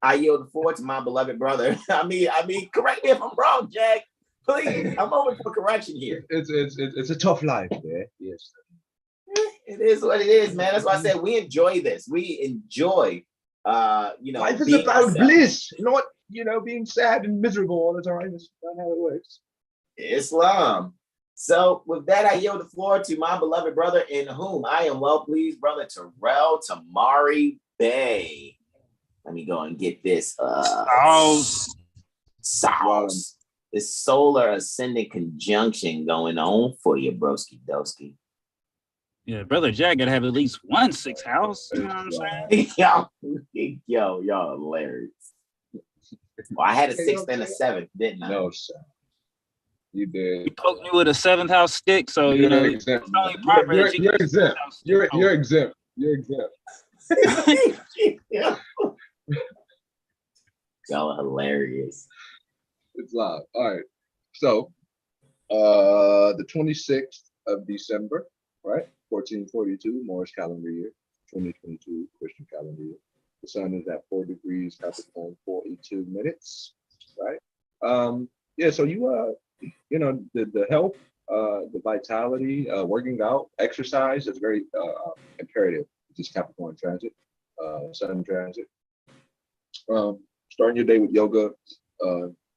S1: I yield the floor to my beloved brother. I mean, correct me if I'm wrong, Jack. Please, I'm open for correction here.
S2: It's a tough life, man. Yes.
S1: It is what it is, man. That's why I said we enjoy this. We enjoy,
S2: life is about ourselves. Bliss, not being sad and miserable all the time. That's not how it works.
S1: Islam. So with that, I yield the floor to my beloved brother, in whom I am well pleased, brother Terrell Tamari Bay. Let me go and get this. Sauce. This solar ascendant conjunction going on for you, broski doski.
S3: Yeah, brother Jack gotta have at least one 6th house. You know what I'm saying?
S1: Yo, y'all hilarious. Well, I had a 6th and a 7th, didn't I?
S2: No, sir. You did.
S3: You poked me with a 7th house stick, so you're exempt. It's only proper.
S2: You're exempt. You're exempt. You're exempt.
S1: Y'all are hilarious.
S2: It's live. All right. So, the 26th of December, right? 1442, Moorish calendar year, 2022, Christian calendar year. The sun is at 4 degrees Capricorn, 42 minutes, right? Yeah, so you, the health, the vitality, working out, exercise is very imperative. This Capricorn transit, sun transit. Starting your day with yoga,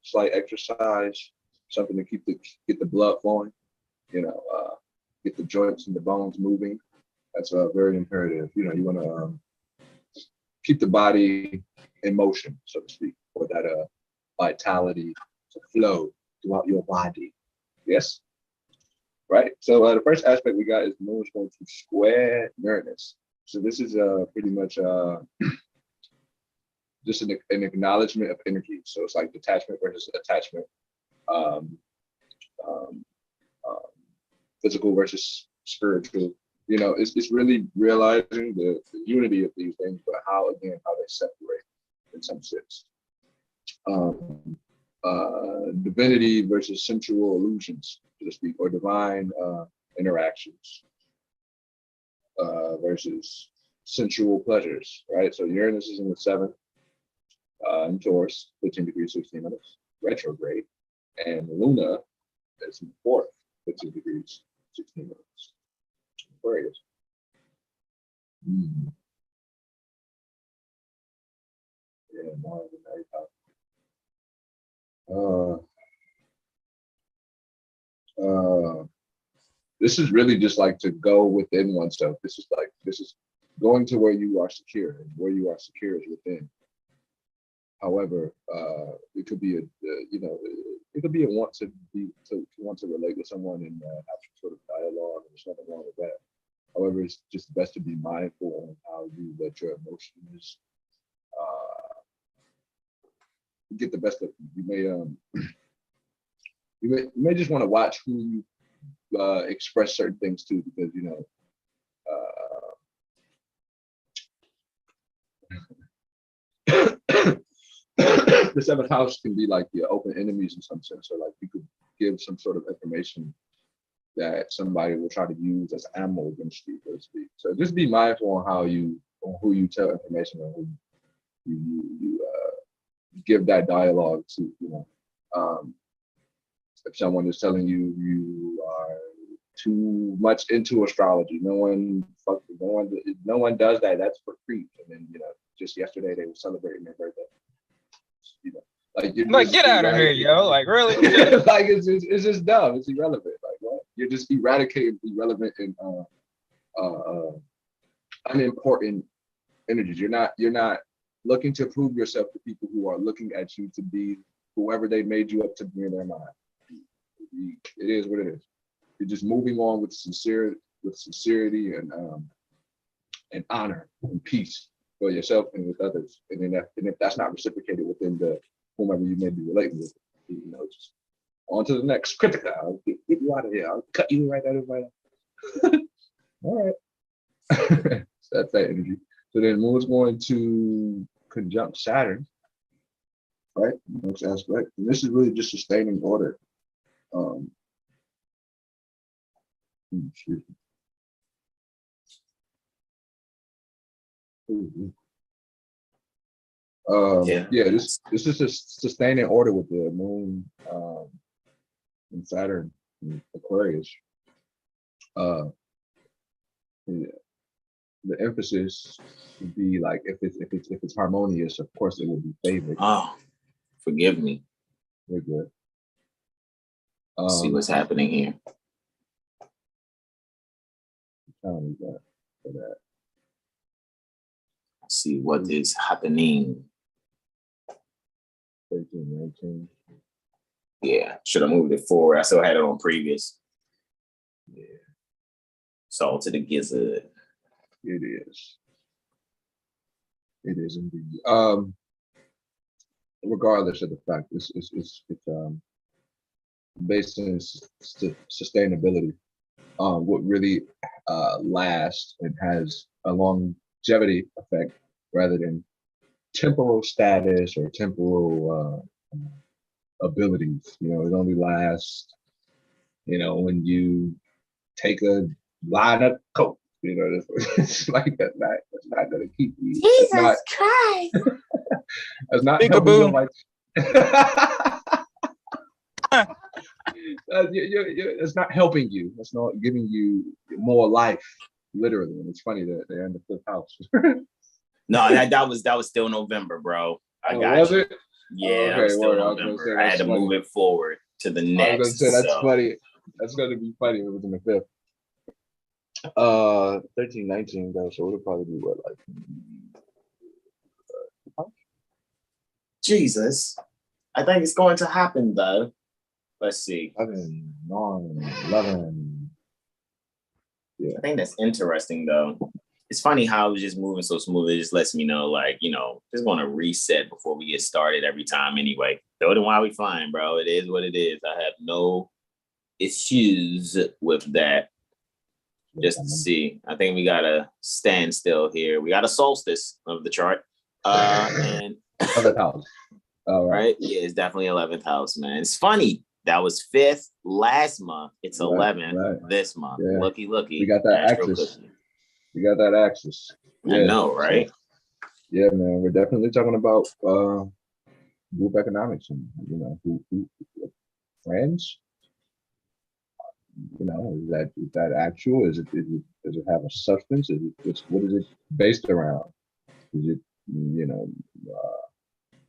S2: slight exercise, something to get the blood flowing, get the joints and the bones moving. That's very imperative. You want to keep the body in motion, so to speak, for that vitality to flow throughout your body. Yes, right. So the first aspect we got is the moon is going to square Uranus. So this is pretty much just an acknowledgement of energy. So it's like detachment versus attachment, physical versus spiritual. It's really realizing the unity of these things, but how they separate in some sense. Divinity versus sensual illusions, so to speak, or divine interactions versus sensual pleasures, right? So Uranus is in the 7th, in Taurus, 15 degrees, 16 minutes, retrograde, and Luna is in the 4th, 15 degrees, 16 minutes. Aquarius. Yeah, more than that. This is really just like to go within oneself. This is going to where you are secure, and where you are secure is within. However, it could be a want to want to relate with someone and have some sort of dialogue, and there's nothing wrong with that. However, it's just best to be mindful on how you let your emotions get the best of you. You may just want to watch who you express certain things to, because the 7th house can be like your open enemies in some sense, or like you could give some sort of information that somebody will try to use as ammo against you, so to speak. So just be mindful on who you tell information, and who you give that dialogue to. If someone is telling you you are too much into astrology, no one does that. That's for creep. And then just yesterday they were celebrating their birthday.
S4: Get out of here, yo! Like, really?
S2: Like it's just dumb. It's irrelevant. Like, what? You're just eradicating irrelevant and unimportant energies. You're not looking to prove yourself to people who are looking at you to be whoever they made you up to be in their mind. It is what it is. You're just moving on with sincerity and honor and peace for yourself and with others. And if that's not reciprocated within the whomever you may be relating with, just On to the next Critica. I'll get you out of here. I'll cut you right out of my. All right. That's that energy. So then Moon's going to conjunct Saturn, right? Next aspect. And this is really just sustaining order. Excuse me. Yeah, this is just sustaining order with the Moon and Saturn in Aquarius. Yeah. The emphasis would be like if it's harmonious, of course it will be favored.
S1: Oh, forgive me.
S2: We're good.
S1: See what's happening here.
S2: Telling me that for that.
S1: See what is happening.
S2: 13, 19.
S1: Yeah, should have moved it forward. I still had it on previous.
S2: Yeah.
S1: Salt to the gizzard.
S2: It is. It is indeed. Regardless of the fact, it's based on sustainability. What really lasts and has a longevity effect rather than temporal status or temporal abilities. You know, it only lasts, you know, when you take a line of coke. You know, it's like that's not gonna keep you.
S5: Jesus Christ!
S2: That's not helping your life. It's not helping you. It's not giving you more life, literally. And it's funny that they're in the fifth house.
S1: No, that was still November, bro. I got
S2: was
S1: you.
S2: it?
S1: Yeah,
S2: okay,
S1: that was still November. I had to move it forward to the next.
S2: I was gonna say that's funny. That's gonna be funny if it was in the fifth. 13, 19 though, so it'll probably be what, like
S1: Jesus. I think it's going to happen though. Let's see.
S2: 11, 9, 11. Yeah.
S1: I think that's interesting though. It's funny how it was just moving so smooth. It just lets me know, like, you know, just want to reset before we get started every time anyway. Throw it in while we flying, bro. It is what it is. I have no issues with that. Just to see. I think we got a standstill here. We got a solstice of the chart. And
S2: 11th house. All right.
S1: Yeah, it's definitely 11th house, man. It's funny. That was 5th last month. It's 11th this month.
S2: Yeah.
S1: Looky.
S2: We got that axis. We got that axis.
S1: Yeah. I know, right?
S2: Yeah, man. We're definitely talking about group economics and, you know, who friends. You know, is that actual? Does it have a substance? What is it based around? Is it, you know,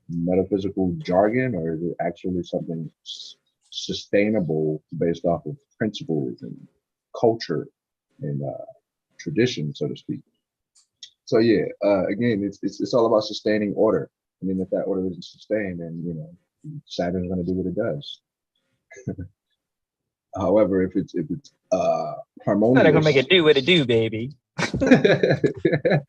S2: metaphysical jargon, or is it actually something sustainable based off of principles and culture and tradition, so to speak? So yeah, again, it's all about sustaining order. I mean, if that order isn't sustained, then, you know, Saturn's going to do what it does. However, if it's harmonious,
S4: they're gonna make it do what it do, baby.
S2: If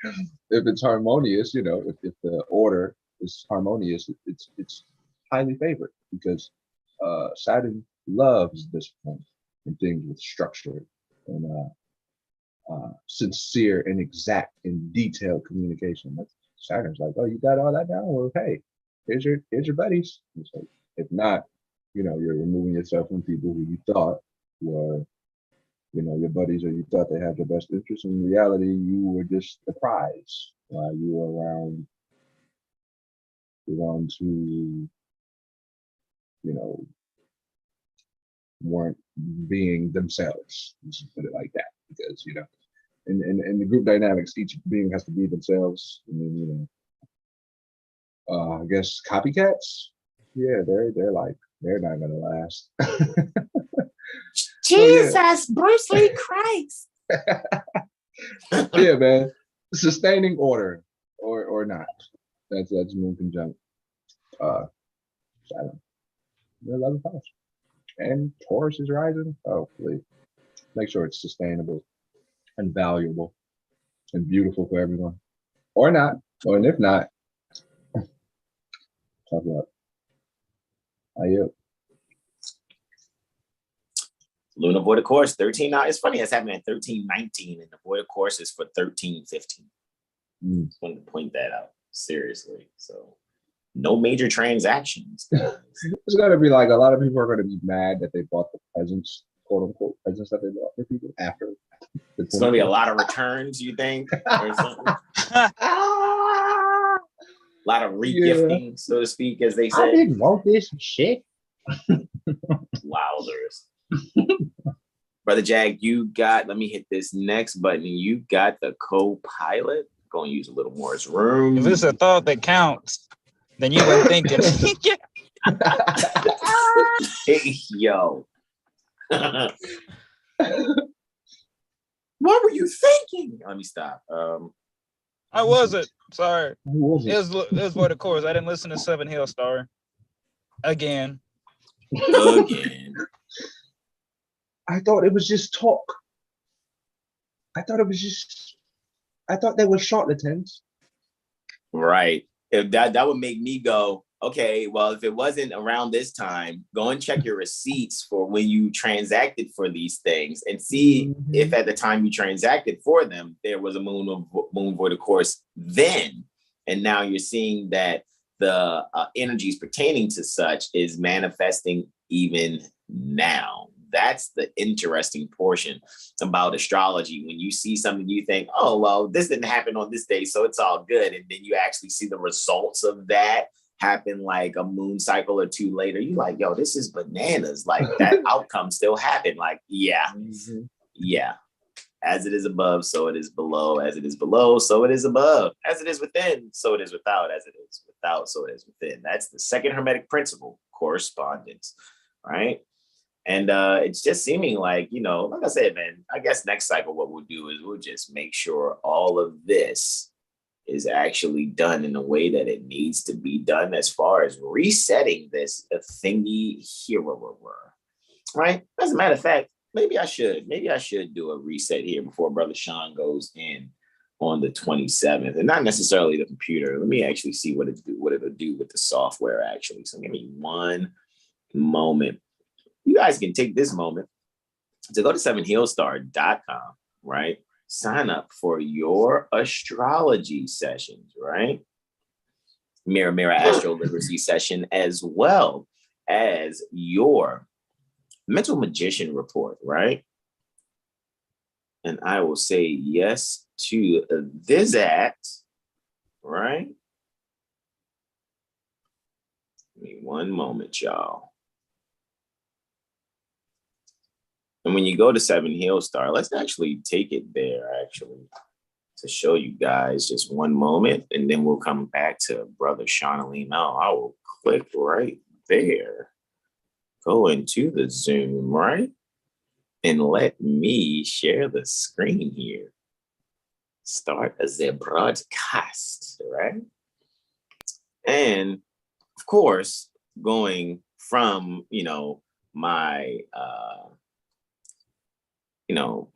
S2: it's harmonious, you know, if the order is harmonious, it's highly favored because Saturn loves discipline and things with structure and sincere and exact and detailed communication. Saturn's like, oh, you got all that down? Well, hey, here's your buddies. So if not, you know, you're removing yourself from people who you thought were, you know, your buddies, or you thought they had your best interest. In reality, you were just the prize. You were around the ones who, you know, weren't being themselves. Let's just put it like that, because, you know, in the group dynamics, each being has to be themselves. I mean, you know, I guess copycats. Yeah, they're like, they're not gonna last.
S5: Jesus, so, yeah. Bruce Lee Christ.
S2: Yeah, man. Sustaining order or not. That's Moon conjunct Saturn. The 11th house. And Taurus is rising. Oh, please. Make sure it's sustainable and valuable and beautiful for everyone. Or not. Or if not, talk about.
S1: Lunar void of course, 13. Now it's funny, it's happening at 13:19, and the void of course is for 13:15. Just wanted to point that out seriously. So no major transactions.
S2: It's gonna be like a lot of people are gonna be mad that they bought the presents, quote unquote presents that they bought for people after.
S1: It's gonna be a lot of returns, you think, or something? A lot of regifting, so to speak, as they say.
S2: I didn't want this shit.
S1: Wowzers. Brother Jag, you got, let me hit this next button. You got the co-pilot. Gonna use a little more room.
S3: If it's a thought that counts, then you weren't thinking.
S1: Hey, yo. What were you thinking? Let me stop.
S3: I wasn't. Sorry.
S2: Who was
S3: It was void of course. I didn't listen to 7HealStar. Again.
S2: I thought it was just talk. I thought they were charlatans.
S1: Right. If that would make me go, okay, well, if it wasn't around this time, go and check your receipts for when you transacted for these things and see if at the time you transacted for them, there was a moon void of course then. And now you're seeing that the energies pertaining to such is manifesting even now. That's the interesting portion about astrology. When you see something, you think, oh, well, this didn't happen on this day, so it's all good. And then you actually see the results of that happen like a moon cycle or two later. You're like, yo, this is bananas. Like that outcome still happened. Like, yeah. As it is above, so it is below. As it is below, so it is above. As it is within, so it is without. As it is without, so it is within. That's the second Hermetic principle, correspondence, right? And it's just seeming like, like I said, man, I guess next cycle, what we'll do is we'll just make sure all of this is actually done in the way that it needs to be done as far as resetting this thingy here, right? As a matter of fact, maybe I should do a reset here before Brother Sean goes in on the 27th, and not necessarily the computer. Let me actually see what it'll do with the software actually. So give me one moment. You guys can take this moment to go to 7HealStar.com, right? Sign up for your astrology sessions, right? Mirror AstroLiteracy session, as well as your mental magician report, right? And I will say yes to this act, right? Give me one moment, y'all. And when you go to 7HealStar, let's actually take it there, actually, to show you guys just one moment. And then we'll come back to Brother Sean Alim. Now, I will click right there. Go into the Zoom, right? And let me share the screen here. Start as a broadcast, right? And, of course, going from,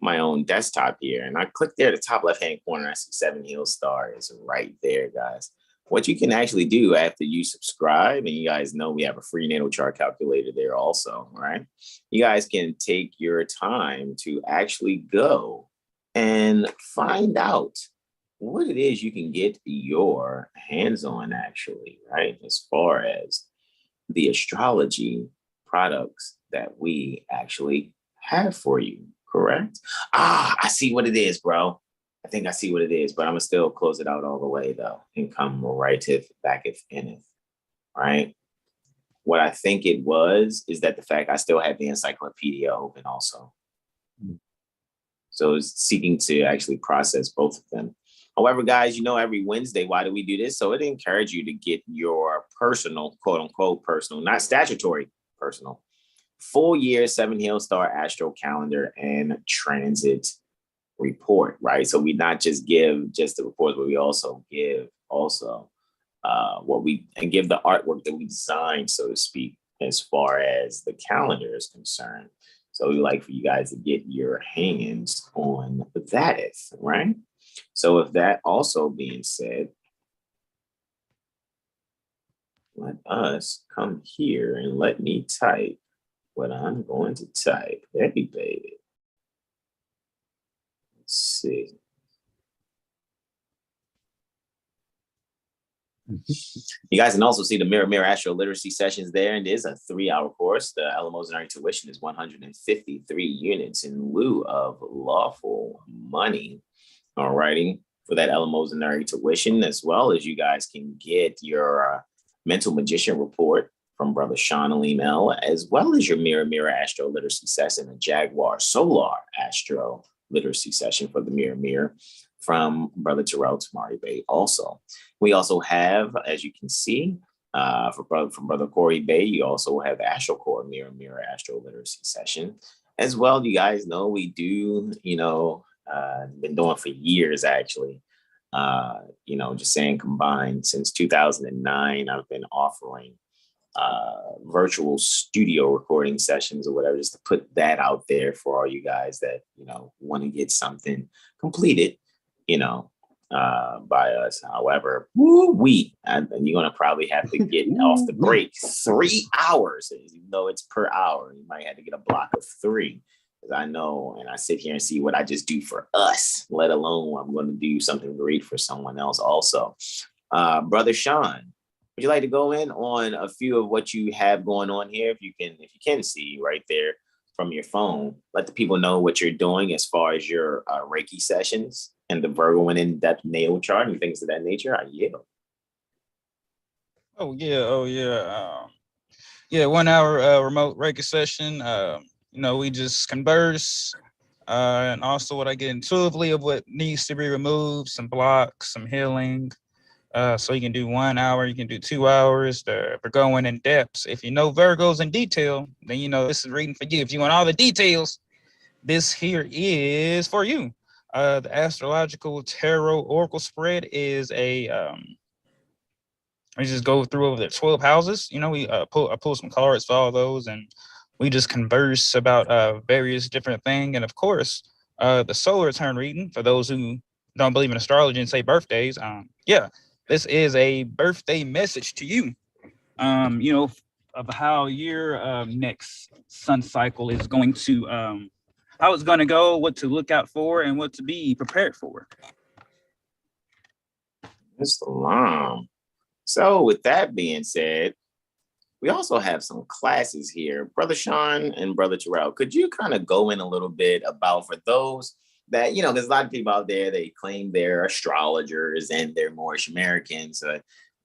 S1: my own desktop here, and I click there at the top left-hand corner, I see 7HealStar is right there, guys. What you can actually do after you subscribe, and you guys know we have a free natal chart calculator there also, right? You guys can take your time to actually go and find out what it is you can get your hands on actually, right? As far as the astrology products that we actually have for you. Correct? I see what it is, bro. I think I see what it is, but I'm gonna still close it out all the way though and come righteth, backeth, inneth, right? What I think it was is that the fact I still have the encyclopedia open also. So it's seeking to actually process both of them. However, guys, every Wednesday, why do we do this? So it encourages you to get your personal, quote unquote, personal, not statutory, personal, full year 7HealStar Astro Calendar and Transit report, right? So we not just give just the reports, but we also give give the artwork that we designed, so to speak, as far as the calendar is concerned. So we like for you guys to get your hands on that, right? So with that also being said, let us come here and let me type what I'm going to type. Hey, baby. Let's see. You guys can also see the Mirror AstroLiteracy sessions there, and it is a 3-hour course. The Alamo's tuition is 153 units in lieu of lawful money. All righty, for that Alamo's tuition, as well as you guys can get your Mental Magician report from Brother Sean Alim, as well as your Mirror AstroLiteracy session, a Jaguar Solar AstroLiteracy session for the Mirror from Brother Terrell Tamari Bay. Also, we also have, as you can see, from Brother Corey Bay, you also have the AstroCore Mirror AstroLiteracy session. As well, you guys know we do, been doing for years actually. Just saying combined since 2009, I've been offering virtual studio recording sessions or whatever, just to put that out there for all you guys that, want to get something completed, by us. However, and you're going to probably have to get off the break 3 hours, even though it's per hour. You might have to get a block of 3. Because I know, and I sit here and see what I just do for us, let alone I'm going to do something great for someone else also. Brother Sean, would you like to go in on a few of what you have going on here? If you can see right there from your phone, let the people know what you're doing as far as your Reiki sessions and the Virgo and in-depth natal chart and things of that nature. I yield.
S3: Oh yeah. 1 hour remote Reiki session. We just converse, and also what I get intuitively of what needs to be removed, some blocks, some healing. So you can do 1 hour, you can do 2 hours. We're going in depth. If you know Virgos in detail, then this is reading for you. If you want all the details, this here is for you. The Astrological Tarot Oracle spread is we just go through over the 12 houses. We I pull some cards for all those, and we just converse about various different things. And of course, the solar return reading for those who don't believe in astrology and say birthdays. This is a birthday message to you, of how your next sun cycle is going to, how it's going to go, what to look out for, and what to be prepared for.
S1: Mr. Lam. So with that being said, we also have some classes here. Brother Sean and Brother Terrell, could you kind of go in a little bit about, for those that, there's a lot of people out there, they claim they're astrologers and they're Moorish Americans.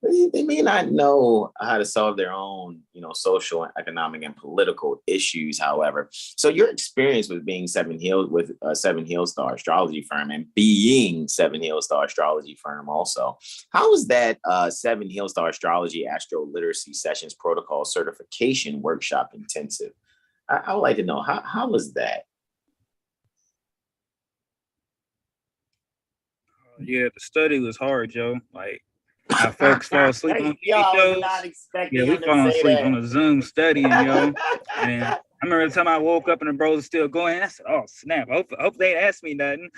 S1: They may not know how to solve their own, social, economic, and political issues. However, so your experience with being 7HealStar Astrology Firm and being 7HealStar Astrology Firm also, how is that 7HealStar Astrology AstroLiteracy Sessions Protocol Certification Workshop Intensive? I would like to know, how was that?
S3: Yeah, the study was hard, Joe. Like, my folks fall asleep on
S1: shows.
S3: We fall asleep on a Zoom studying, And I remember the time I woke up and the bros were still going. I said, "Oh snap! Hope they ain't asked me nothing."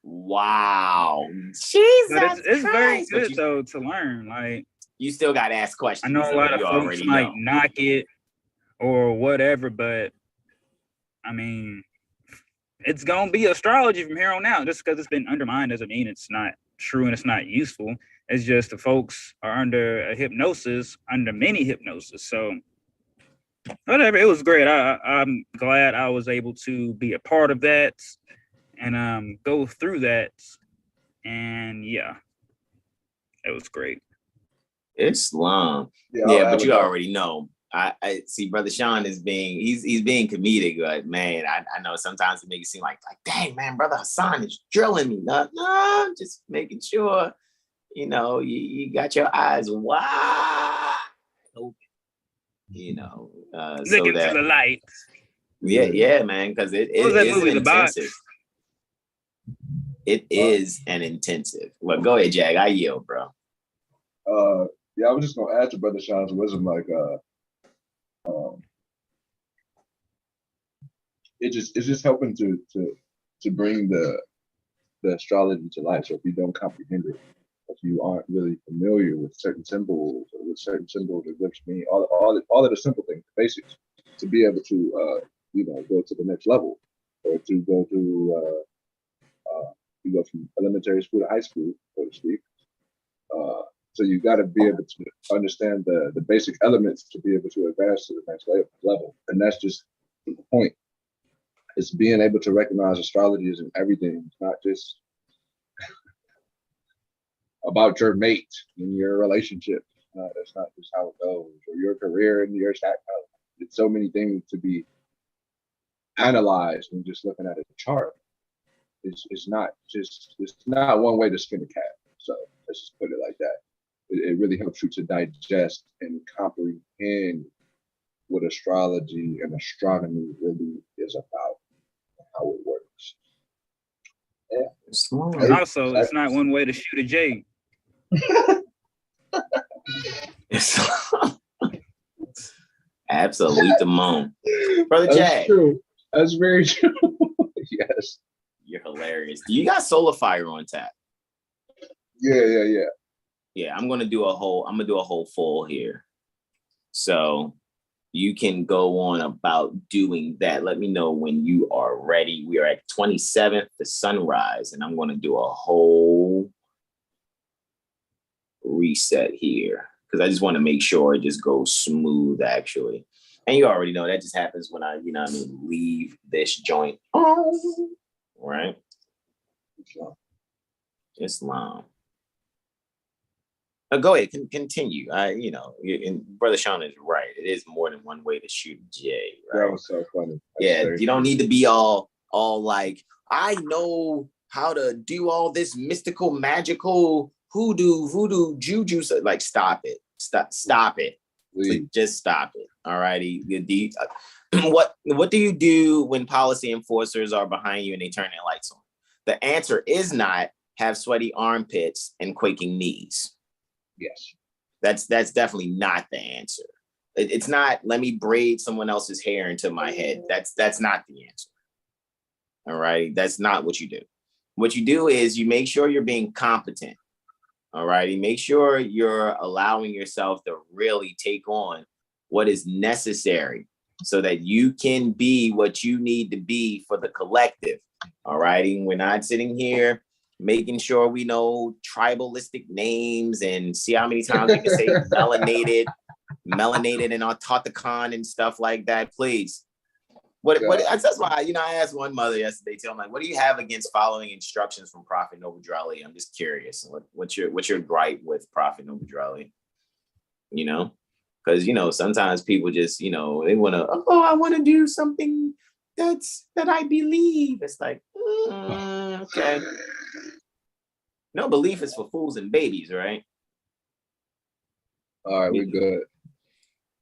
S1: Wow,
S5: Jesus,
S3: it's very good though to learn. Like,
S1: you still got to ask questions.
S3: I know a lot of folks might knock it or whatever, but I mean, it's gonna be astrology from here on out. Just because it's been undermined doesn't mean it's not true and it's not useful. It's just the folks are under a hypnosis, under many hypnosis. So whatever, it was great. I'm glad I was able to be a part of that and go through that. And yeah, it was great.
S1: It's long. Yeah, but you already know. I see Brother Sean is he's being comedic, but man, I know sometimes it makes it seem like dang man, Brother Hassan is drilling me. No, I'm just making sure, you got your eyes wide open,
S3: Look into the light.
S1: Yeah, man, because it is an intensive. It is an intensive. Well, go ahead, Jag. I yield, bro.
S2: Yeah, I was just gonna add to Brother Sean's wisdom, it's just helping to bring the astrology to life. So if you don't comprehend it, if you aren't really familiar with certain symbols or with certain symbols or which mean all of the simple things, the basics, to be able to, go to the next level, or to go to, you go from elementary school to high school, so to speak. So you got to be able to understand the basic elements to be able to advance to the next level. And that's just the point. It's being able to recognize astrology is in everything. It's not just about your mate and your relationship. That's not just how it goes, or your career and your stack. It's so many things to be analyzed when just looking at a chart. It's not one way to skin a cat. So let's just put it like that. It really helps you to digest and comprehend what astrology and astronomy really is about and how it works. Yeah.
S3: And also, it's not one way to shoot a J.
S1: Absolute demon. Brother
S2: That's
S1: Jay.
S2: true. That's very true. Yes.
S1: You're hilarious. Do you got solar fire on tap?
S2: Yeah.
S1: Yeah, I'm gonna do a whole full here. So you can go on about doing that. Let me know when you are ready. We are at 27th, the sunrise, and I'm gonna do a whole reset here because I just want to make sure it just goes smooth actually. And you already know that just happens when I, leave this joint. Right? Islam. Go ahead, continue. And Brother Sean is right. It is more than one way to shoot a J, right?
S2: That was so funny.
S1: You don't need to be all like, I know how to do all this mystical, magical, voodoo, juju. Like, stop it. Stop it. Please, just stop it. All righty. What do you do when policy enforcers are behind you and they turn their lights on? The answer is not have sweaty armpits and quaking knees.
S2: Yes.
S1: That's definitely not the answer. It's not, let me braid someone else's hair into my head. That's not the answer. All right. That's not what you do. What you do is you make sure you're being competent. All righty. Make sure you're allowing yourself to really take on what is necessary so that you can be what you need to be for the collective. All righty. We're not sitting here making sure we know tribalistic names and see how many times we can say melanated and autochthon and stuff like that. Please. That's why, I asked one mother yesterday, too. I'm like, what do you have against following instructions from Prophet Nobudrali? I'm just curious. What's your gripe with Prophet Nobudrali? Because, sometimes people just, they want to, I want to do something that I believe. It's like, okay. No, belief is for fools and babies, right?
S2: All right, we good.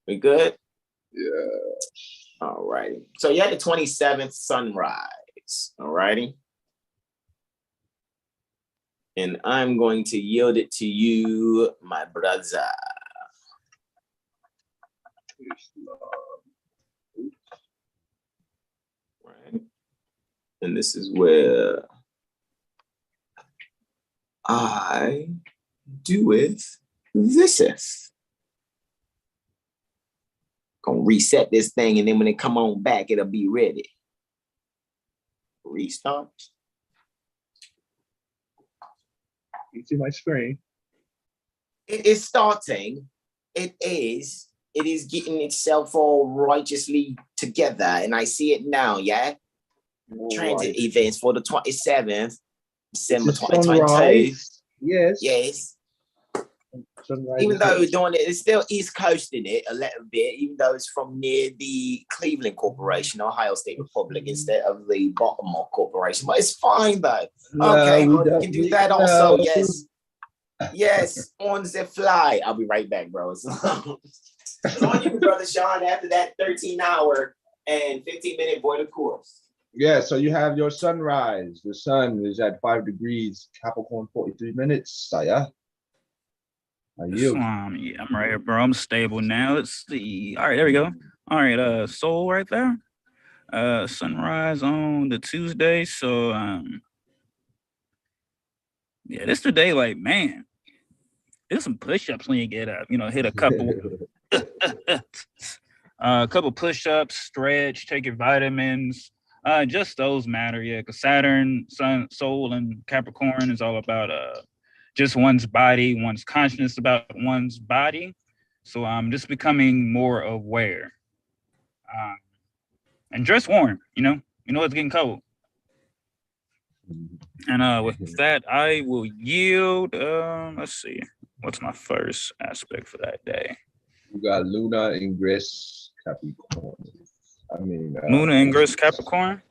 S1: We good?
S2: Yeah.
S1: All righty. So you had the 27th sunrise. All righty. And I'm going to yield it to you, my brother. Right. And this is where I do it. This is. Gonna reset this thing, and then when it come on back, it'll be ready. Restart.
S2: You see my screen?
S1: It is starting. It is getting itself all righteously together, and I see it now, yeah? Transit events for the 27th, December 2022.
S2: Yes.
S1: Yes.
S2: Sunrise
S1: Even though we're doing it, it's still East Coasting it a little bit, even though it's from near the Cleveland Corporation, Ohio State Republic, instead of the Baltimore Corporation. But it's fine, though. Okay, we can do that also. Yes. Yes, on the fly. I'll be right back, bro. It's on you, Brother Sean, after that 13-hour and 15-minute void course.
S2: Yeah, so you have your sunrise. The sun is at 5 degrees, Capricorn, 43 minutes. Saya. Are you?
S3: Yeah, I'm right here, bro. I'm stable now. Let's see. All right, there we go. All right, Soul right there. Sunrise on the Tuesday. So yeah, this today, like, man, there's some push-ups when you get up, hit a couple. A couple push-ups, stretch, take your vitamins. Just those matter, yeah. Because Saturn, Sun, Soul, and Capricorn is all about just one's body, one's consciousness about one's body. So I'm just becoming more aware. And dress warm, you know it's getting cold. And with that, I will yield. Let's see, what's my first aspect for that day?
S2: You got Luna Ingress Capricorn.
S3: Luna Ingress Capricorn.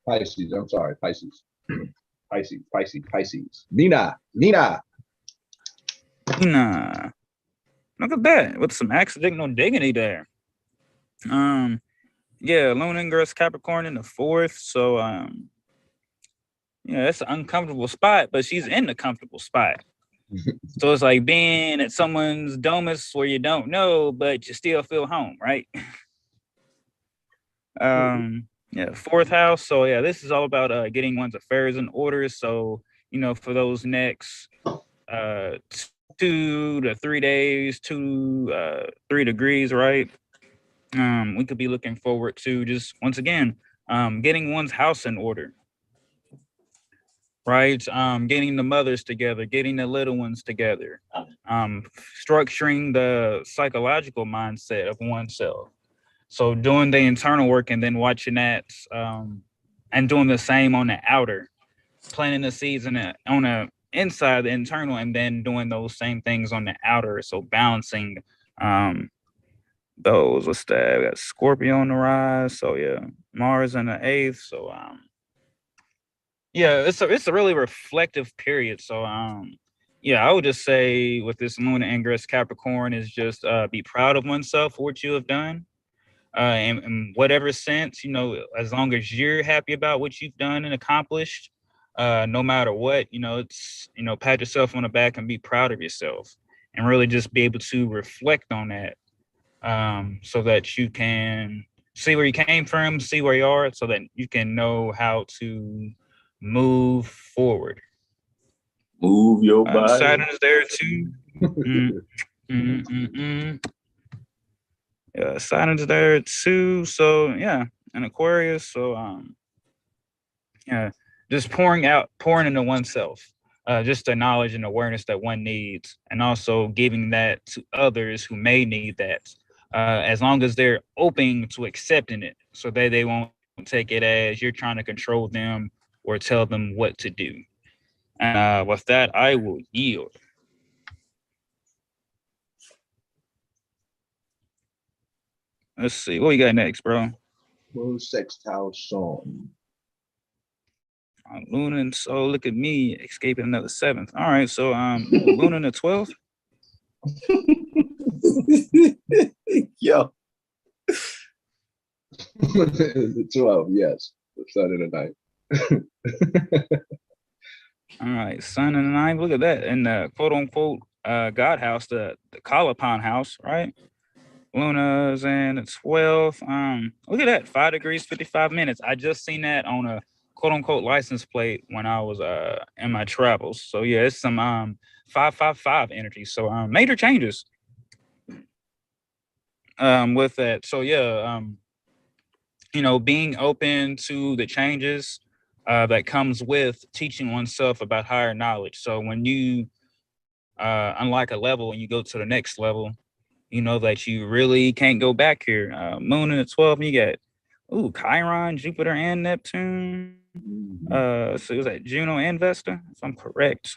S2: Pisces. I'm sorry, Pisces. Pisces. Nina.
S3: Look at that, with some accidental dignity there. Yeah, Luna Ingress Capricorn in the 4th. So yeah, it's an uncomfortable spot, but she's in the comfortable spot. So it's like being at someone's domus where you don't know, but you still feel home, right? Yeah, 4th house. So yeah, this is all about getting one's affairs in order. So, for those next 2 to 3 days, 3 degrees, right? We could be looking forward to just, once again, getting one's house in order, right? Getting the mothers together, getting the little ones together, structuring the psychological mindset of oneself. So doing the internal work and then watching that, and doing the same on the outer, planting the seeds on the inside, the internal, and then doing those same things on the outer. So balancing those. What's that? We got Scorpio on the rise. So yeah, Mars in the 8th. So yeah, it's a really reflective period. So yeah, I would just say with this Luna Ingress Capricorn is just be proud of oneself for what you have done. In whatever sense, as long as you're happy about what you've done and accomplished, no matter what, it's, pat yourself on the back and be proud of yourself and really just be able to reflect on that, so that you can see where you came from, see where you are, so that you can know how to move forward.
S1: Move your body.
S3: Saturn is there too. Yeah, Saturn's there too. So yeah, and Aquarius. So yeah, just pouring into oneself, just the knowledge and awareness that one needs, and also giving that to others who may need that, as long as they're open to accepting it, so that they won't take it as you're trying to control them or tell them what to do. And with that, I will yield. Let's see. What you got next, bro?
S2: Moon sextile Sun.
S3: Luna and so look at me escaping another 7th. All right, so Luna in the 12th.
S1: Yo.
S2: The 12, yes. The Sun in the 9th.
S3: All right, Sun in the 9th. Look at that. And the quote unquote God house, the Caliph house, right? Luna's in the 12th. Look at that, 5 degrees, 55 minutes. I just seen that on a quote unquote license plate when I was in my travels. So yeah, it's some 555 energy. So major changes with that. So yeah, being open to the changes that comes with teaching oneself about higher knowledge. So when you unlock a level and you go to the next level, you know that you really can't go back here. Moon in the 12th, you got Chiron, Jupiter, and Neptune. So it was at Juno and Vesta, if I'm correct.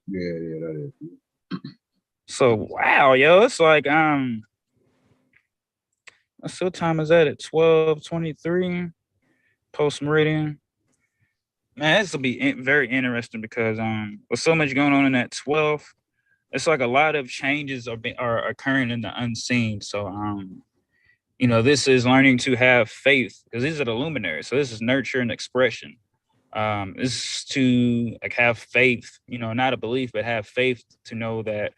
S2: Yeah, that is.
S3: So wow, yo, it's like what time is that? At 12:23 post meridian. Man, this will be very interesting because with so much going on in that 12th, it's like a lot of changes are occurring in the unseen. So this is learning to have faith, because these are the luminaries. So this is nurture and expression. This is to have faith, not a belief, but have faith to know that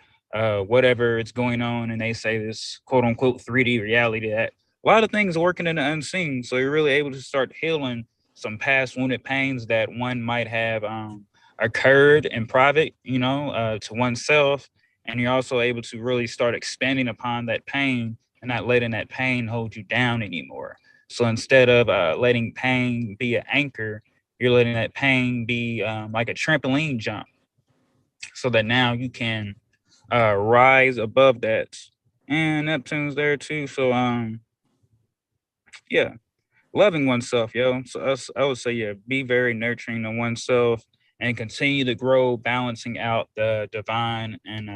S3: whatever is going on, and they say this quote unquote 3D reality, that a lot of things are working in the unseen. So you're really able to start healing some past wounded pains that one might have occurred in private, to oneself. And you're also able to really start expanding upon that pain and not letting that pain hold you down anymore. So instead of letting pain be an anchor, you're letting that pain be like a trampoline jump, so that now you can rise above that. And Neptune's there too. So yeah, loving oneself, yo. So I would say, yeah, be very nurturing to oneself and continue to grow, balancing out the divine and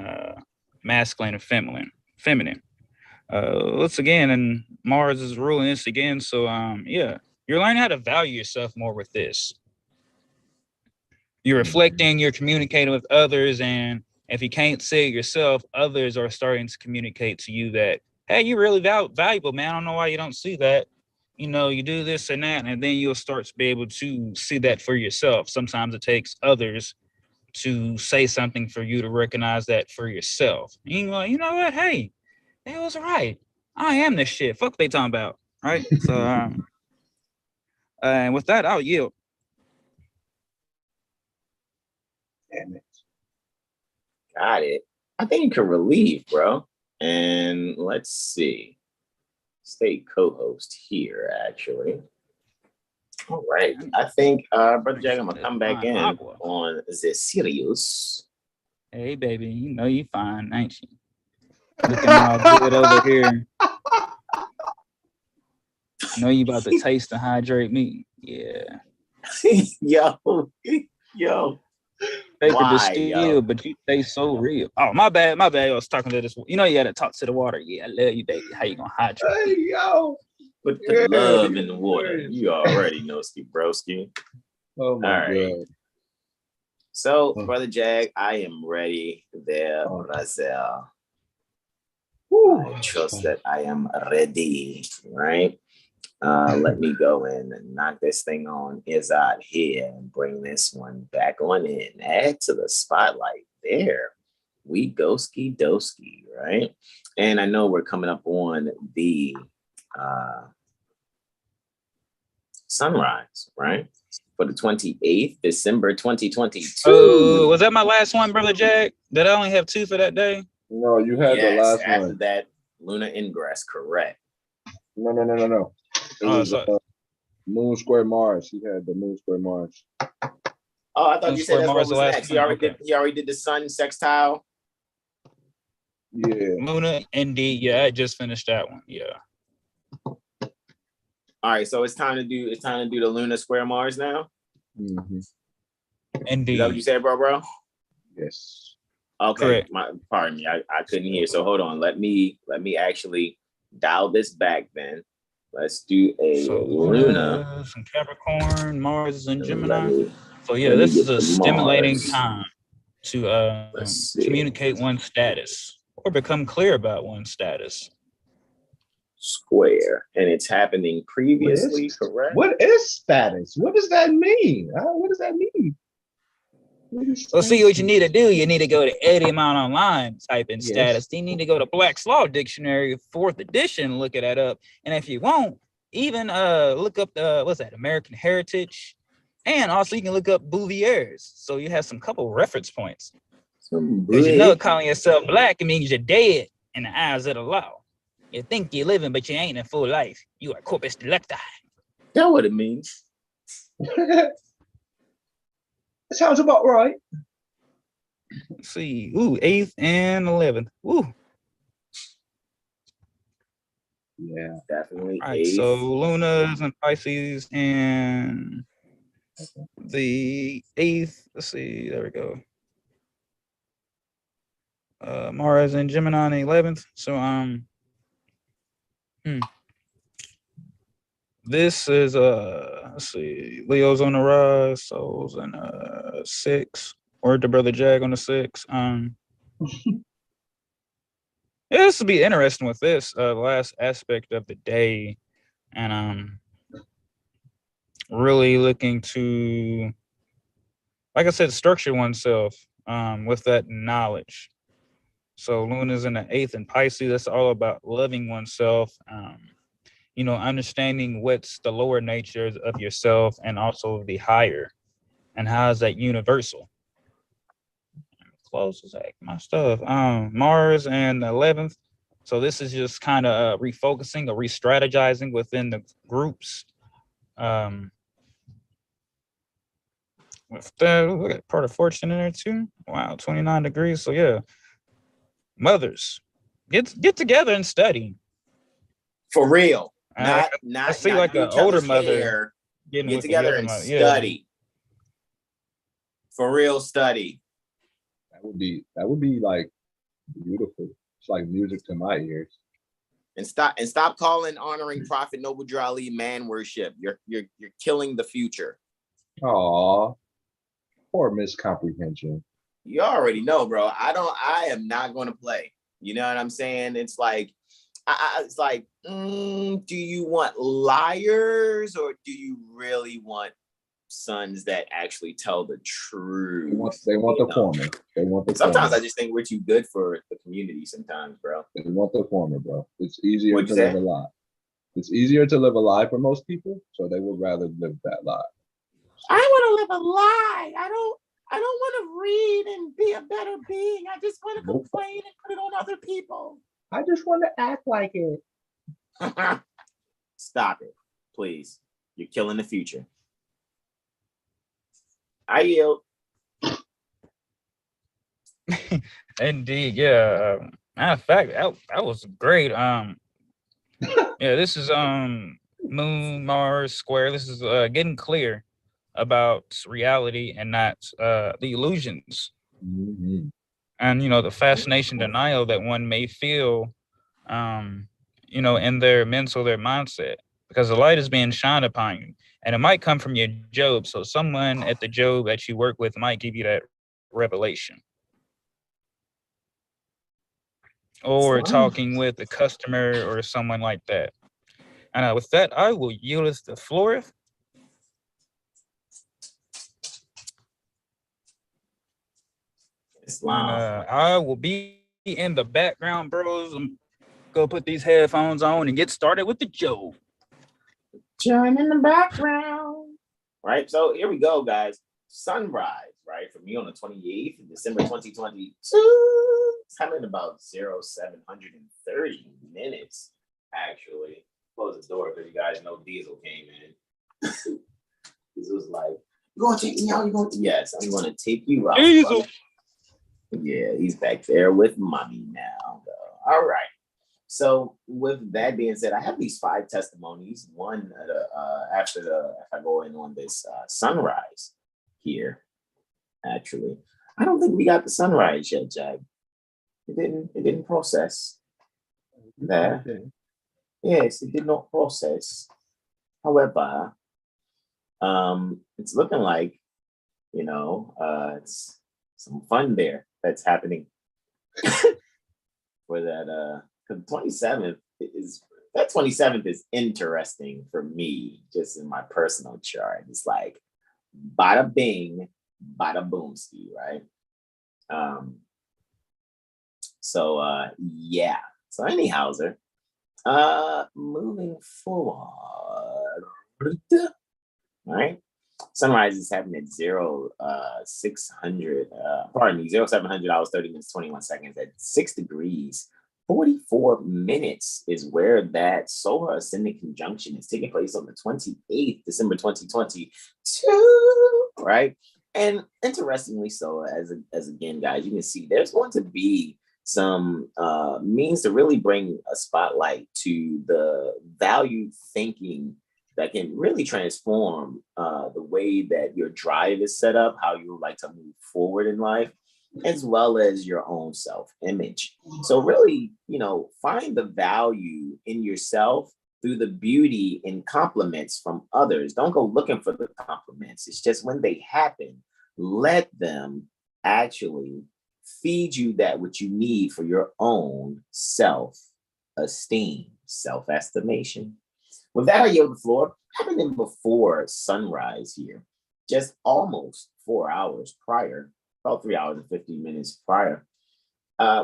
S3: masculine and feminine. Once again, and Mars is ruling this again. So yeah, you're learning how to value yourself more with this. You're reflecting, you're communicating with others, and if you can't say it yourself, others are starting to communicate to you that, hey, you're really valuable, man. I don't know why you don't see that. You know, you do this and that, and then you'll start to be able to see that for yourself. Sometimes it takes others to say something for you to recognize that for yourself. You know what? Hey, they was right. I am this shit. Fuck they talking about, right? So, and with that, I'll yield.
S2: Damn it.
S1: Got it. I think you can relieve, bro. And let's see. Stay co-host here, actually. All right. I think, Brother Jack, I'm going to come back in on the Sirius.
S3: Hey, baby, you know you fine, ain't you? Looking all good over here. I know you about to taste and hydrate me. Yeah.
S1: Yo.
S3: Paper distill, but you taste so real. Oh, my bad. I was talking to this. You know, you got to talk to the water. Yeah, I love you, baby. How you gonna hydrate?
S2: Hey, yo.
S1: Put love in the water. You already know, Ski Broski.
S2: Oh my God.
S1: So, Brother Jag, I am ready there, Brazil. I trust that I am ready, right? Let me go in and knock this thing on is out here and bring this one back on in. Add to the spotlight. There we go, ski doski, right? And I know we're coming up on the sunrise, right? For the 28th, December 2022.
S3: Oh, was that my last one, Brother Jack? Did I only have 2 for that day?
S2: No, you had the last
S1: after
S2: one.
S1: that, lunar ingress, correct.
S2: No. It was Moon Square Mars. He had the Moon Square Mars.
S1: Oh, I thought you said that's what was next. He already did the sun sextile.
S2: Yeah.
S3: Luna, indeed. Yeah, I just finished that one. Yeah.
S1: All right, so it's time to do the lunar square Mars now.
S2: Mm-hmm.
S3: Indeed.
S1: Is that what you said, bro?
S2: Yes.
S1: Okay. Pardon me. I couldn't hear. So hold on. Let me actually dial this back then. Let's do a Luna.
S3: Some Capricorn, Mars, and Gemini. So yeah, this is a stimulating time to communicate one's status or become clear about one's status.
S1: Square, and it's happening previously, correct?
S2: What is status? What does that mean? What does that mean?
S3: Well, see what you need to do. You need to go to Eddie Mount Online, type in status. You need to go to Black's Law Dictionary, 4th edition, look that up. And if you won't, even look up American Heritage. And also you can look up Bouvier's. So you have some couple reference points. Because you know, calling yourself black, it means you're dead in the eyes of the law. You think you're living, but you ain't in full life. You are corpus delicti.
S1: That's what it means.
S2: Sounds about right.
S3: Let's see. 8th and 11th.
S1: Yeah, definitely.
S3: All right, so Luna's and Pisces and the 8th. Let's see. There we go. Mars and Gemini on the 11th. So this is let's see, Leo's on the rise, Soul's in 6, or the Brother Jag on the 6. Yeah, this will be interesting with this last aspect of the day, and really looking to, like I said, structure oneself with that knowledge. So Luna's in the 8th and Pisces. That's all about loving oneself. You know, understanding what's the lower nature of yourself and also the higher, and how is that universal. Close as heck, my stuff. Mars and the 11th. So this is just kind of refocusing or re-strategizing within the groups. With the look at part of fortune in there too. Wow, 29 degrees. So yeah, mothers, get together and study.
S1: For real.
S3: I see like
S1: do
S3: an
S1: each
S3: older
S1: other's
S3: mother
S1: hair.
S3: getting
S1: Get
S3: with
S1: together
S3: the
S1: and
S3: mother.
S1: study. For real, study.
S2: That would be like beautiful. It's like music to my ears.
S1: And stop calling honoring Prophet Noble Drew Ali man worship. You're killing the future.
S2: Aw, poor miscomprehension.
S1: You already know, bro. I am not going to play. You know what I'm saying? It's like, it's like, do you want liars or do you really want sons that actually tell the truth?
S2: They want the former. They want the
S1: Sometimes
S2: former.
S1: I just think we're too good for the community sometimes, bro.
S2: They want the former, bro. It's easier
S1: What'd
S2: to
S1: you
S2: live
S1: say?
S2: a lie. It's easier to live a lie for most people, so they would rather live that lie.
S5: I want to live a lie. I don't want to read and be a better being. I just want to complain and put it on other people.
S2: I just want to act like it.
S1: Stop it, please. You're killing the future. I yield.
S3: Indeed, yeah. Matter of fact, that was great. Yeah, this is Moon Mars square. This is getting clear about reality and not the illusions.
S2: Mm-hmm.
S3: And the fascination denial that one may feel in their mental, their mindset, because the light is being shined upon you, and it might come from your job. So someone at the job that you work with might give you that revelation, or talking with a customer or someone like that. And with that, I will yield the floor.
S1: Islam.
S3: And I will be in the background, bros. I'm go put these headphones on and get started with the joke.
S5: Join in the background.
S1: Right. So here we go, guys. Sunrise, right? For me on the 28th of December 2022. It's happening about 0730 minutes, actually. Close the door because you guys know Diesel came in. This was like, you gonna take me out? Yes, I'm gonna take you out.
S3: Diesel.
S1: Yeah, he's back there with mommy now, though. All right. So with that being said, I have these 5 testimonies. One if I go in on this sunrise here. Actually, I don't think we got the sunrise yet, Jag. It didn't process. There. Yes, it did not process. However, it's looking like it's some fun there that's happening for that. Because 27th is interesting for me, just in my personal chart. It's like bada bing, bada boomski, right? Yeah. So anyhowser, moving forward, right? Sunrise is happening at 0700 hours 30 minutes 21 seconds at 6 degrees 44 minutes is where that solar ascendant conjunction is taking place on the 28th December 2022, right? And interestingly so, as again, guys, you can see there's going to be some means to really bring a spotlight to the value thinking that can really transform the way that your drive is set up, how you would like to move forward in life, as well as your own self-image. So really, find the value in yourself through the beauty in compliments from others. Don't go looking for the compliments. It's just when they happen, let them actually feed you that what you need for your own self-esteem, self-estimation. With that, I yield the floor. Happening before sunrise here, just almost 4 hours prior, about 3 hours and 50 minutes prior,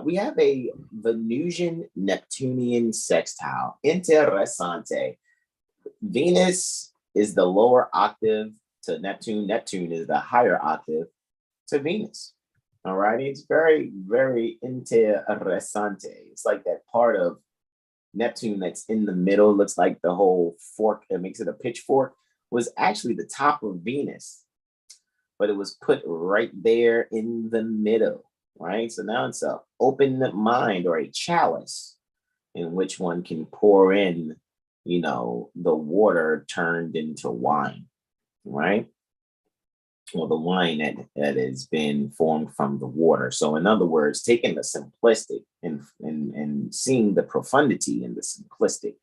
S1: we have a Venusian-Neptunian sextile. Interessante. Venus is the lower octave to Neptune. Neptune is the higher octave to Venus. All right. It's very, very interesante. It's like that part of Neptune that's in the middle, looks like the whole fork that makes it a pitchfork, was actually the top of Venus, but it was put right there in the middle, right? So now it's an open mind or a chalice in which one can pour in, the water turned into wine, right? Or the wine that has been formed from the water. So in other words, taking the simplistic and seeing the profundity in the simplistic,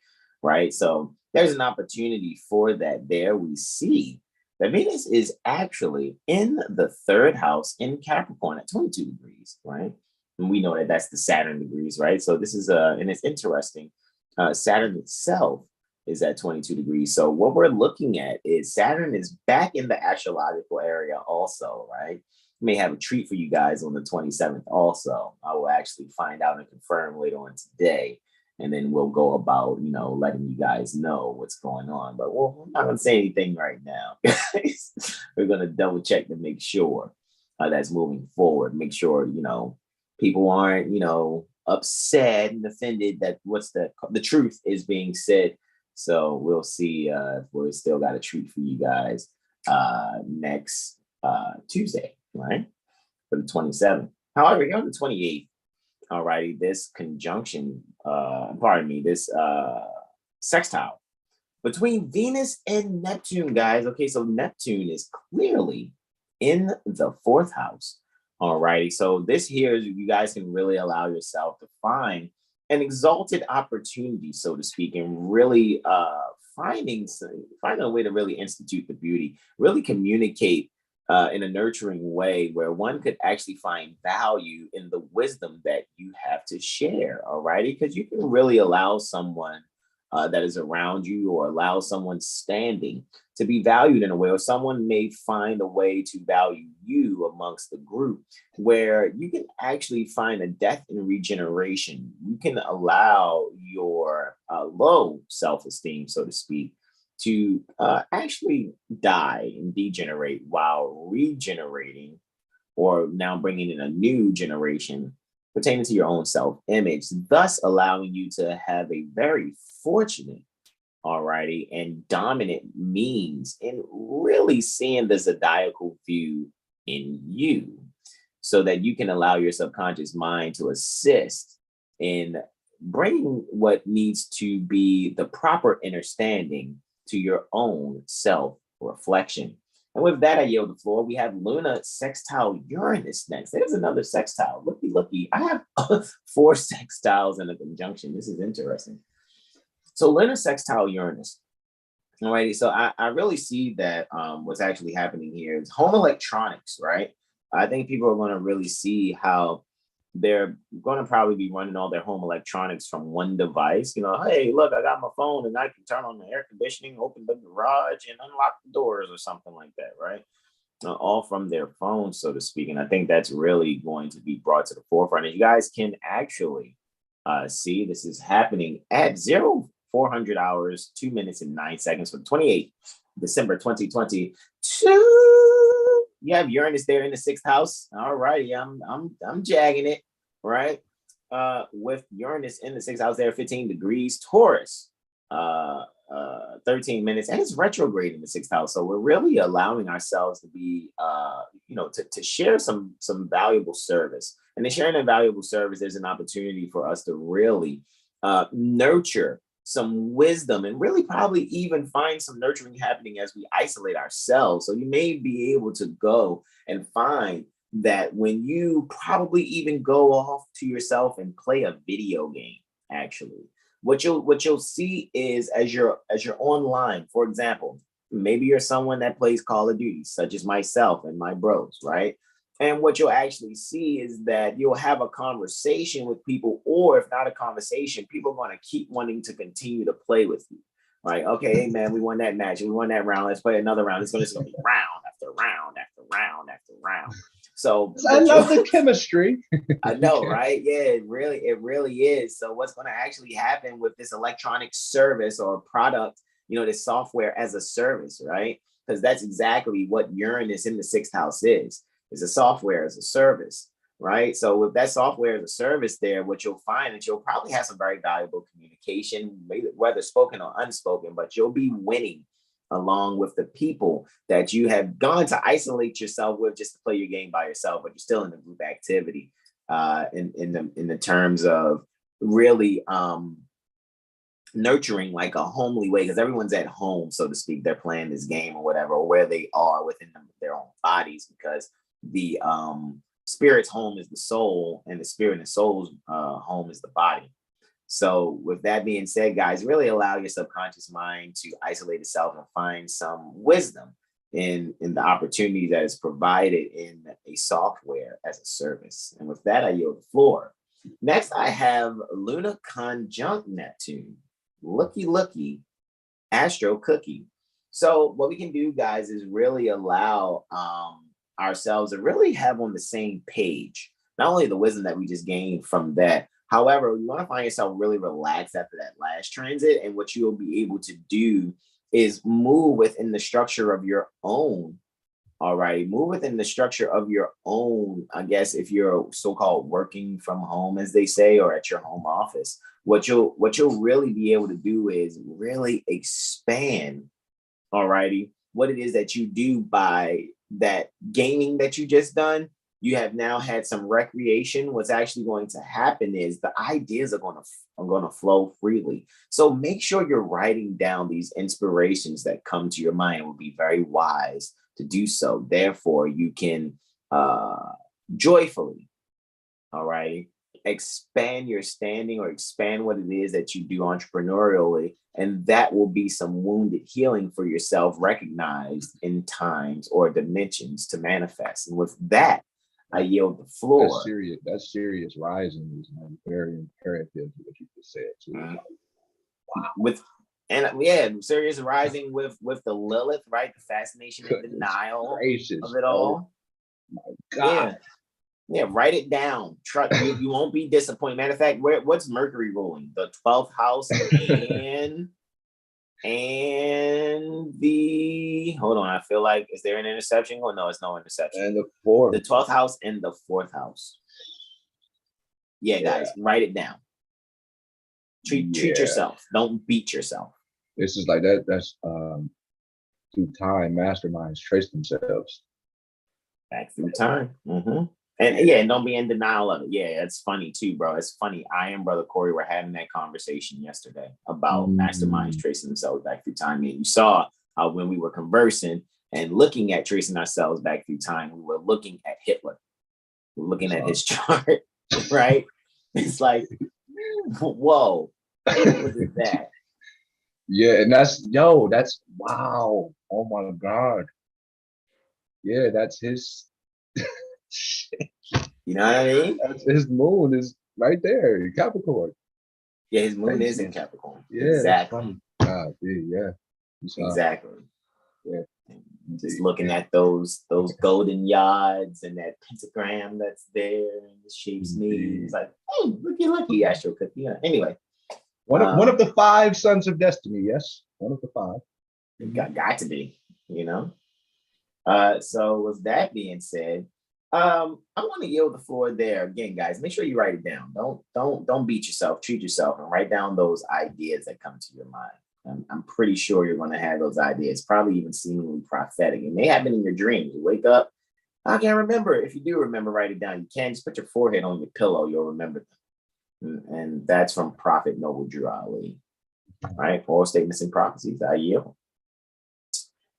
S1: right? So there's an opportunity for that there. We see that Venus is actually in the third house in Capricorn at 22 degrees, right? And we know that that's the Saturn degrees, right? So this is, and it's interesting, Saturn itself is at 22 degrees. So what we're looking at is Saturn is back in the astrological area also, right? May have a treat for you guys on the 27th also. I will actually find out and confirm later on today. And then we'll go about, letting you guys know what's going on. But we're not going to say anything right now. We're going to double check to make sure that's moving forward. Make sure, people aren't, upset and offended that what's the truth is being said. So we'll see if we still got a treat for you guys next Tuesday, right? For the 27th. However, on the 28th, all righty, this conjunction, this sextile between Venus and Neptune, guys. Okay, so Neptune is clearly in the fourth house. All righty, so this here, you guys can really allow yourself to find an exalted opportunity, so to speak, and really finding a way to really institute the beauty, really communicate in a nurturing way where one could actually find value in the wisdom that you have to share, all righty? Because you can really allow someone that is around you or allow someone standing to be valued in a way, or someone may find a way to value you amongst the group where you can actually find a death and regeneration. You can allow your low self-esteem, so to speak, to actually die and degenerate while regenerating, or now bringing in a new generation pertaining to your own self-image, thus allowing you to have a very fortunate, alrighty, and dominant means in really seeing the zodiacal view in you, so that you can allow your subconscious mind to assist in bringing what needs to be the proper understanding to your own self-reflection. And with that, I yield the floor. We have Luna sextile Uranus next. There's another sextile. Looky. I have 4 sextiles in a conjunction. This is interesting. So Luna sextile Uranus. All righty. So I really see that what's actually happening here is home electronics, right? I think people are going to really see how they're going to probably be running all their home electronics from one device. Hey, look, I got my phone and I can turn on the air conditioning, open the garage, and unlock the doors or something like that, right? All from their phone, so to speak. And I think that's really going to be brought to the forefront. And you guys can actually see this is happening at 0400 hours, 2 minutes and 9 seconds for 28th December 2022. You have Uranus there in the 6th house. All righty, I'm jagging it, right? With Uranus in the 6th house there, 15 degrees Taurus, 13 minutes, and it's retrograde in the 6th house. So we're really allowing ourselves to be, to share some valuable service. And in sharing a valuable service, there's an opportunity for us to really nurture some wisdom and really probably even find some nurturing happening as we isolate ourselves. So you may be able to go and find that when you probably even go off to yourself and play a video game, actually, what you'll see is as you're online, for example, maybe you're someone that plays Call of Duty, such as myself and my bros, right? And what you'll actually see is that you'll have a conversation with people, or if not a conversation, people are going to keep wanting to continue to play with you, right? Okay, hey man, we won that match. We won that round. Let's play another round. It's going to be round after round after round after round. So
S2: I love the chemistry.
S1: I know, right? Yeah, it really is. So what's going to actually happen with this electronic service or product, this software as a service, right? Because that's exactly what Uranus in the 6th house is. It's a software as a service, right? So with that software as a service there, what you'll find is you'll probably have some very valuable communication, whether spoken or unspoken, but you'll be winning along with the people that you have gone to isolate yourself with just to play your game by yourself, but you're still in a group activity in the terms of really nurturing like a homely way, because everyone's at home, so to speak. They're playing this game or whatever, or where they are within their own bodies, because the spirit's home is the soul, and the spirit and the soul's home is the body. So with that being said, guys, really allow your subconscious mind to isolate itself and find some wisdom in the opportunity that is provided in a software as a service. And with that, I yield the floor. Next, I have Luna conjunct Neptune. Looky, Astro Cookie. So what we can do, guys, is really allow ourselves to really have on the same page, not only the wisdom that we just gained from that. However, you want to find yourself really relaxed after that last transit, and what you'll be able to do is move within the structure of your own. All right, move within the structure of your own, I guess, if you're so-called working from home, as they say, or at your home office. What you'll really be able to do is really expand, all righty, what it is that you do by that gaming that you just done. You have now had some recreation. What's actually going to happen is the ideas are going to flow freely. So make sure you're writing down these inspirations that come to your mind. It will be very wise to do so. Therefore, you can joyfully, all right, expand your standing or expand what it is that you do entrepreneurially. And that will be some wounded healing for yourself, recognized in times or dimensions to manifest. And with that, I yield the floor.
S2: That's serious rising is very imperative to what you just said too.
S1: Wow. Serious rising with the Lilith, right? The fascination and denial of it all.
S2: My God.
S1: Yeah, write it down. You won't be disappointed. Matter of fact, what's Mercury ruling? The 12th house and the, hold on, I feel like, is there an interception? Oh, no, it's no interception.
S2: And the 4th.
S1: The 12th house and the 4th house. Yeah, guys, write it down. Treat yourself. Don't beat yourself.
S2: This is like that. That's through time, masterminds trace themselves.
S1: Back through time. Mm-hmm. And don't be in denial of it. Yeah, it's funny too, bro. It's funny. I and Brother Corey were having that conversation yesterday about masterminds tracing themselves back through time. And you saw how when we were conversing and looking at tracing ourselves back through time, we were looking at Hitler. We're looking at his chart, right? It's like, whoa, what is that?
S2: Yeah, and that's wow. Oh my God. Yeah, that's his.
S1: You know what I mean?
S2: His moon is right there in Capricorn.
S1: Yeah, his moon is in Capricorn.
S2: Yeah,
S1: exactly.
S2: God, yeah.
S1: Exactly.
S2: Yeah.
S1: Just looking at those golden yards and that pentagram that's there and the shapes me. It's like, hey, looky, Astro Cookie. Yeah. Anyway.
S2: One of the 5 sons of destiny, yes. One of the 5.
S1: Got to be, you know. So with that being said, I want to yield the floor there again, guys. Make sure you write it down. Don't beat yourself. Treat yourself and write down those ideas that come to your mind. I'm pretty sure you're going to have those ideas, probably even seemingly prophetic. It may happen in your dreams. You wake up, I can't remember. If you do remember, write it down. You can just put your forehead on your pillow. You'll remember them. And that's from Prophet Noble Drew Ali. All right, oral statements and prophecies. I yield.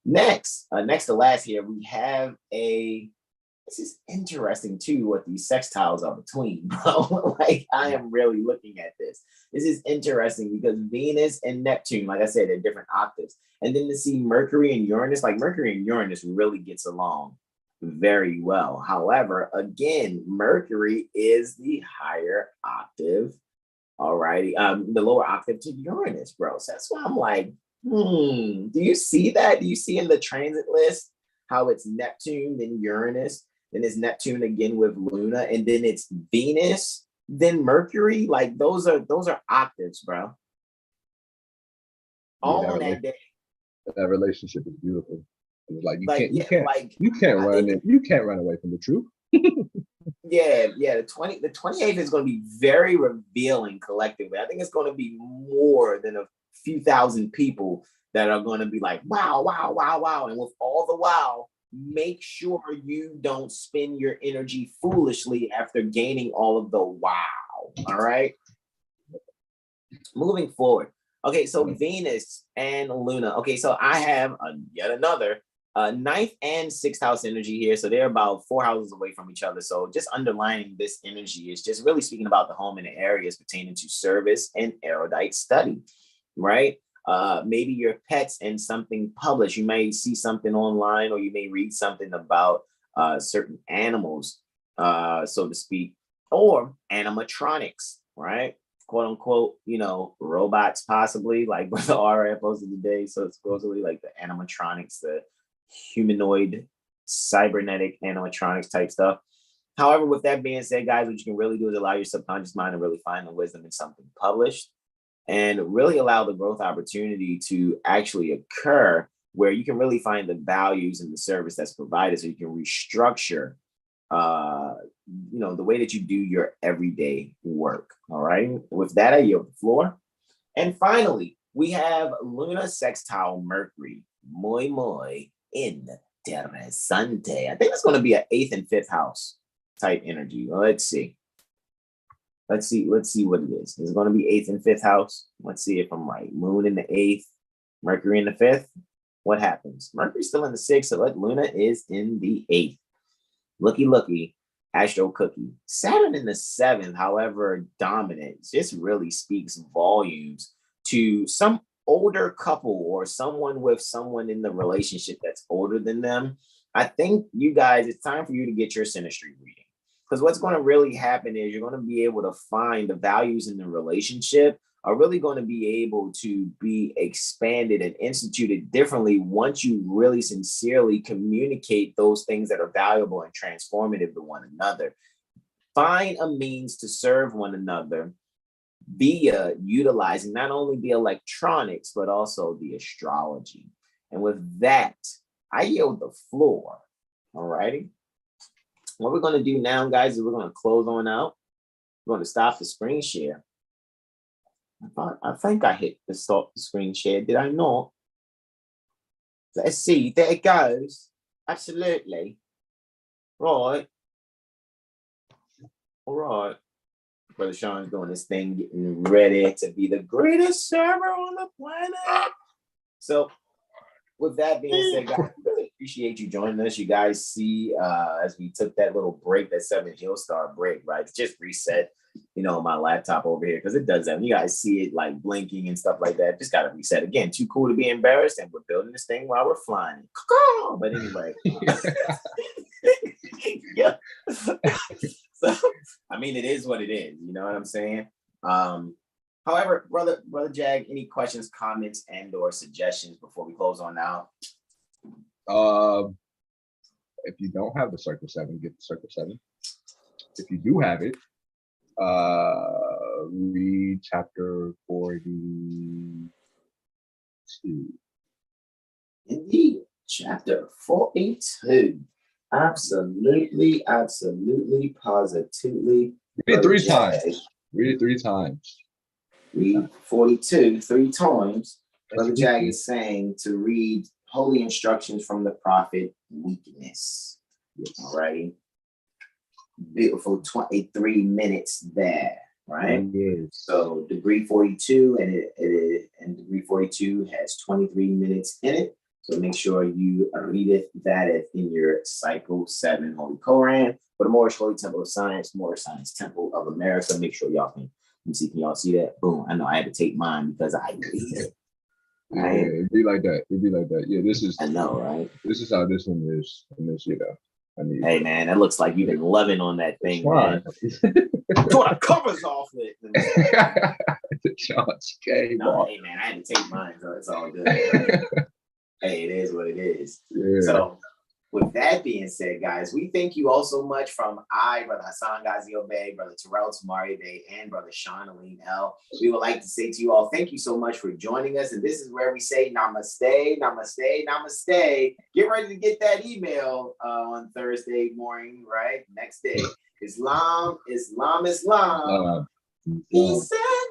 S1: Next to last here, we have this is interesting too, what these sextiles are between, bro. Like, I am really looking at this. This is interesting because Venus and Neptune, like I said, they're different octaves. And then to see Mercury and Uranus, like Mercury and Uranus really gets along very well. However, again, Mercury is the higher octave, all righty, the lower octave to Uranus, bro. So that's why I'm like, do you see that? Do you see in the transit list how it's Neptune, then Uranus, then it's Neptune again with Luna, and then it's Venus, then Mercury? Like those are octaves, bro. All on that day.
S2: That relationship is beautiful. It's like you can't run away from the truth.
S1: Yeah, the 28th is going to be very revealing collectively. I think it's going to be more than a few thousand people that are going to be like, wow, wow, wow, wow. And with all the wow, make sure you don't spend your energy foolishly after gaining all of the wow. All right. Moving forward. Okay, so Venus and Luna. Okay, so I have yet another 9th and 6th house energy here. So they're about 4 houses away from each other. So just underlining this energy is just really speaking about the home and the areas pertaining to service and erudite study, right? Maybe your pets and something published. You may see something online, or you may read something about certain animals, so to speak, or animatronics, right? Quote unquote, robots possibly, like what the RF posted today. So it's supposedly like the animatronics, the humanoid, cybernetic animatronics type stuff. However, with that being said, guys, what you can really do is allow your subconscious mind to really find the wisdom in something published and really allow the growth opportunity to actually occur where you can really find the values in the service that's provided, so you can restructure the way that you do your everyday work. All right. With that, I yield the floor. And finally, we have Luna sextile Mercury. Muy interesante. I think it's going to be an 8th and 5th house type energy. Well, let's see. Let's see what it is. Is it going to be 8th and 5th house? Let's see if I'm right. Moon in the 8th, Mercury in the 5th. What happens? Mercury's still in the 6th, so Luna is in the 8th. Looky, Astro Cookie. Saturn in the 7th, however dominant, just really speaks volumes to some older couple or someone with someone in the relationship that's older than them. I think you guys, it's time for you to get your Synastry reading. Because what's going to really happen is you're going to be able to find the values in the relationship are really going to be able to be expanded and instituted differently once you really sincerely communicate those things that are valuable and transformative to one another. Find a means to serve one another via utilizing not only the electronics, but also the astrology. And with that, I yield the floor. All righty. What we're going to do now, guys, is we're going to close on out. We're going to stop the screen share. I think I hit the stop the screen share. Did I not? Let's see. There it goes. Absolutely. Right. All right. Brother Sean's doing this thing, getting ready to be the greatest server on the planet. So, with that being said, guys, really appreciate you joining us. You guys see, as we took that little break, that 7HealStar break, right? It's just reset, my laptop over here, because it does that. When you guys see it like blinking and stuff like that, just got to reset. Again, too cool to be embarrassed, and we're building this thing while we're flying. But anyway. Yeah. So, I mean, it is what it is. You know what I'm saying? However, brother Jag, any questions, comments, and/or suggestions before we close on out?
S2: If you don't have the Circle 7, get the Circle 7. If you do have it, read chapter 42.
S1: Indeed, chapter 42. Absolutely, positively.
S2: Read it 3 times. Read it 3 times.
S1: Read 42 3 times. Brother Jag is saying to read holy instructions from the prophet Weakness. All righty. Beautiful 23 minutes there, right?
S2: Yes.
S1: So degree 42 and degree 42 has 23 minutes in it. So make sure you read that in your Cycle 7 Holy Koran. For the Moorish Holy Temple of Science, Moorish Science Temple of America. Make sure y'all can y'all see that? Boom. I know I had to take mine because I read it.
S2: Right? Yeah, it'd be like that. Yeah,
S1: I know, right?
S2: This is how this one is. And this,
S1: hey man, that looks like you've been loving on that thing, man. Tore the covers off it. No, hey man, I had to take mine, so it's all good. Hey, it is what it is.
S2: Yeah.
S1: So With that being said, guys, we thank you all so much from Brother Hassan Ghazio Bey, Brother Terrell Tamari Bey, and Brother Sean Alim L. We would like to say to you all, thank you so much for joining us. And this is where we say namaste, namaste, namaste. Get ready to get that email on Thursday morning, right? Next day. Islam, Islam, Islam. Peace and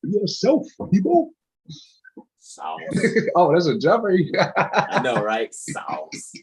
S1: love.
S2: Yourself, people.
S1: Sauce.
S2: Oh, that's a jumper.
S1: I know, right? Sauce.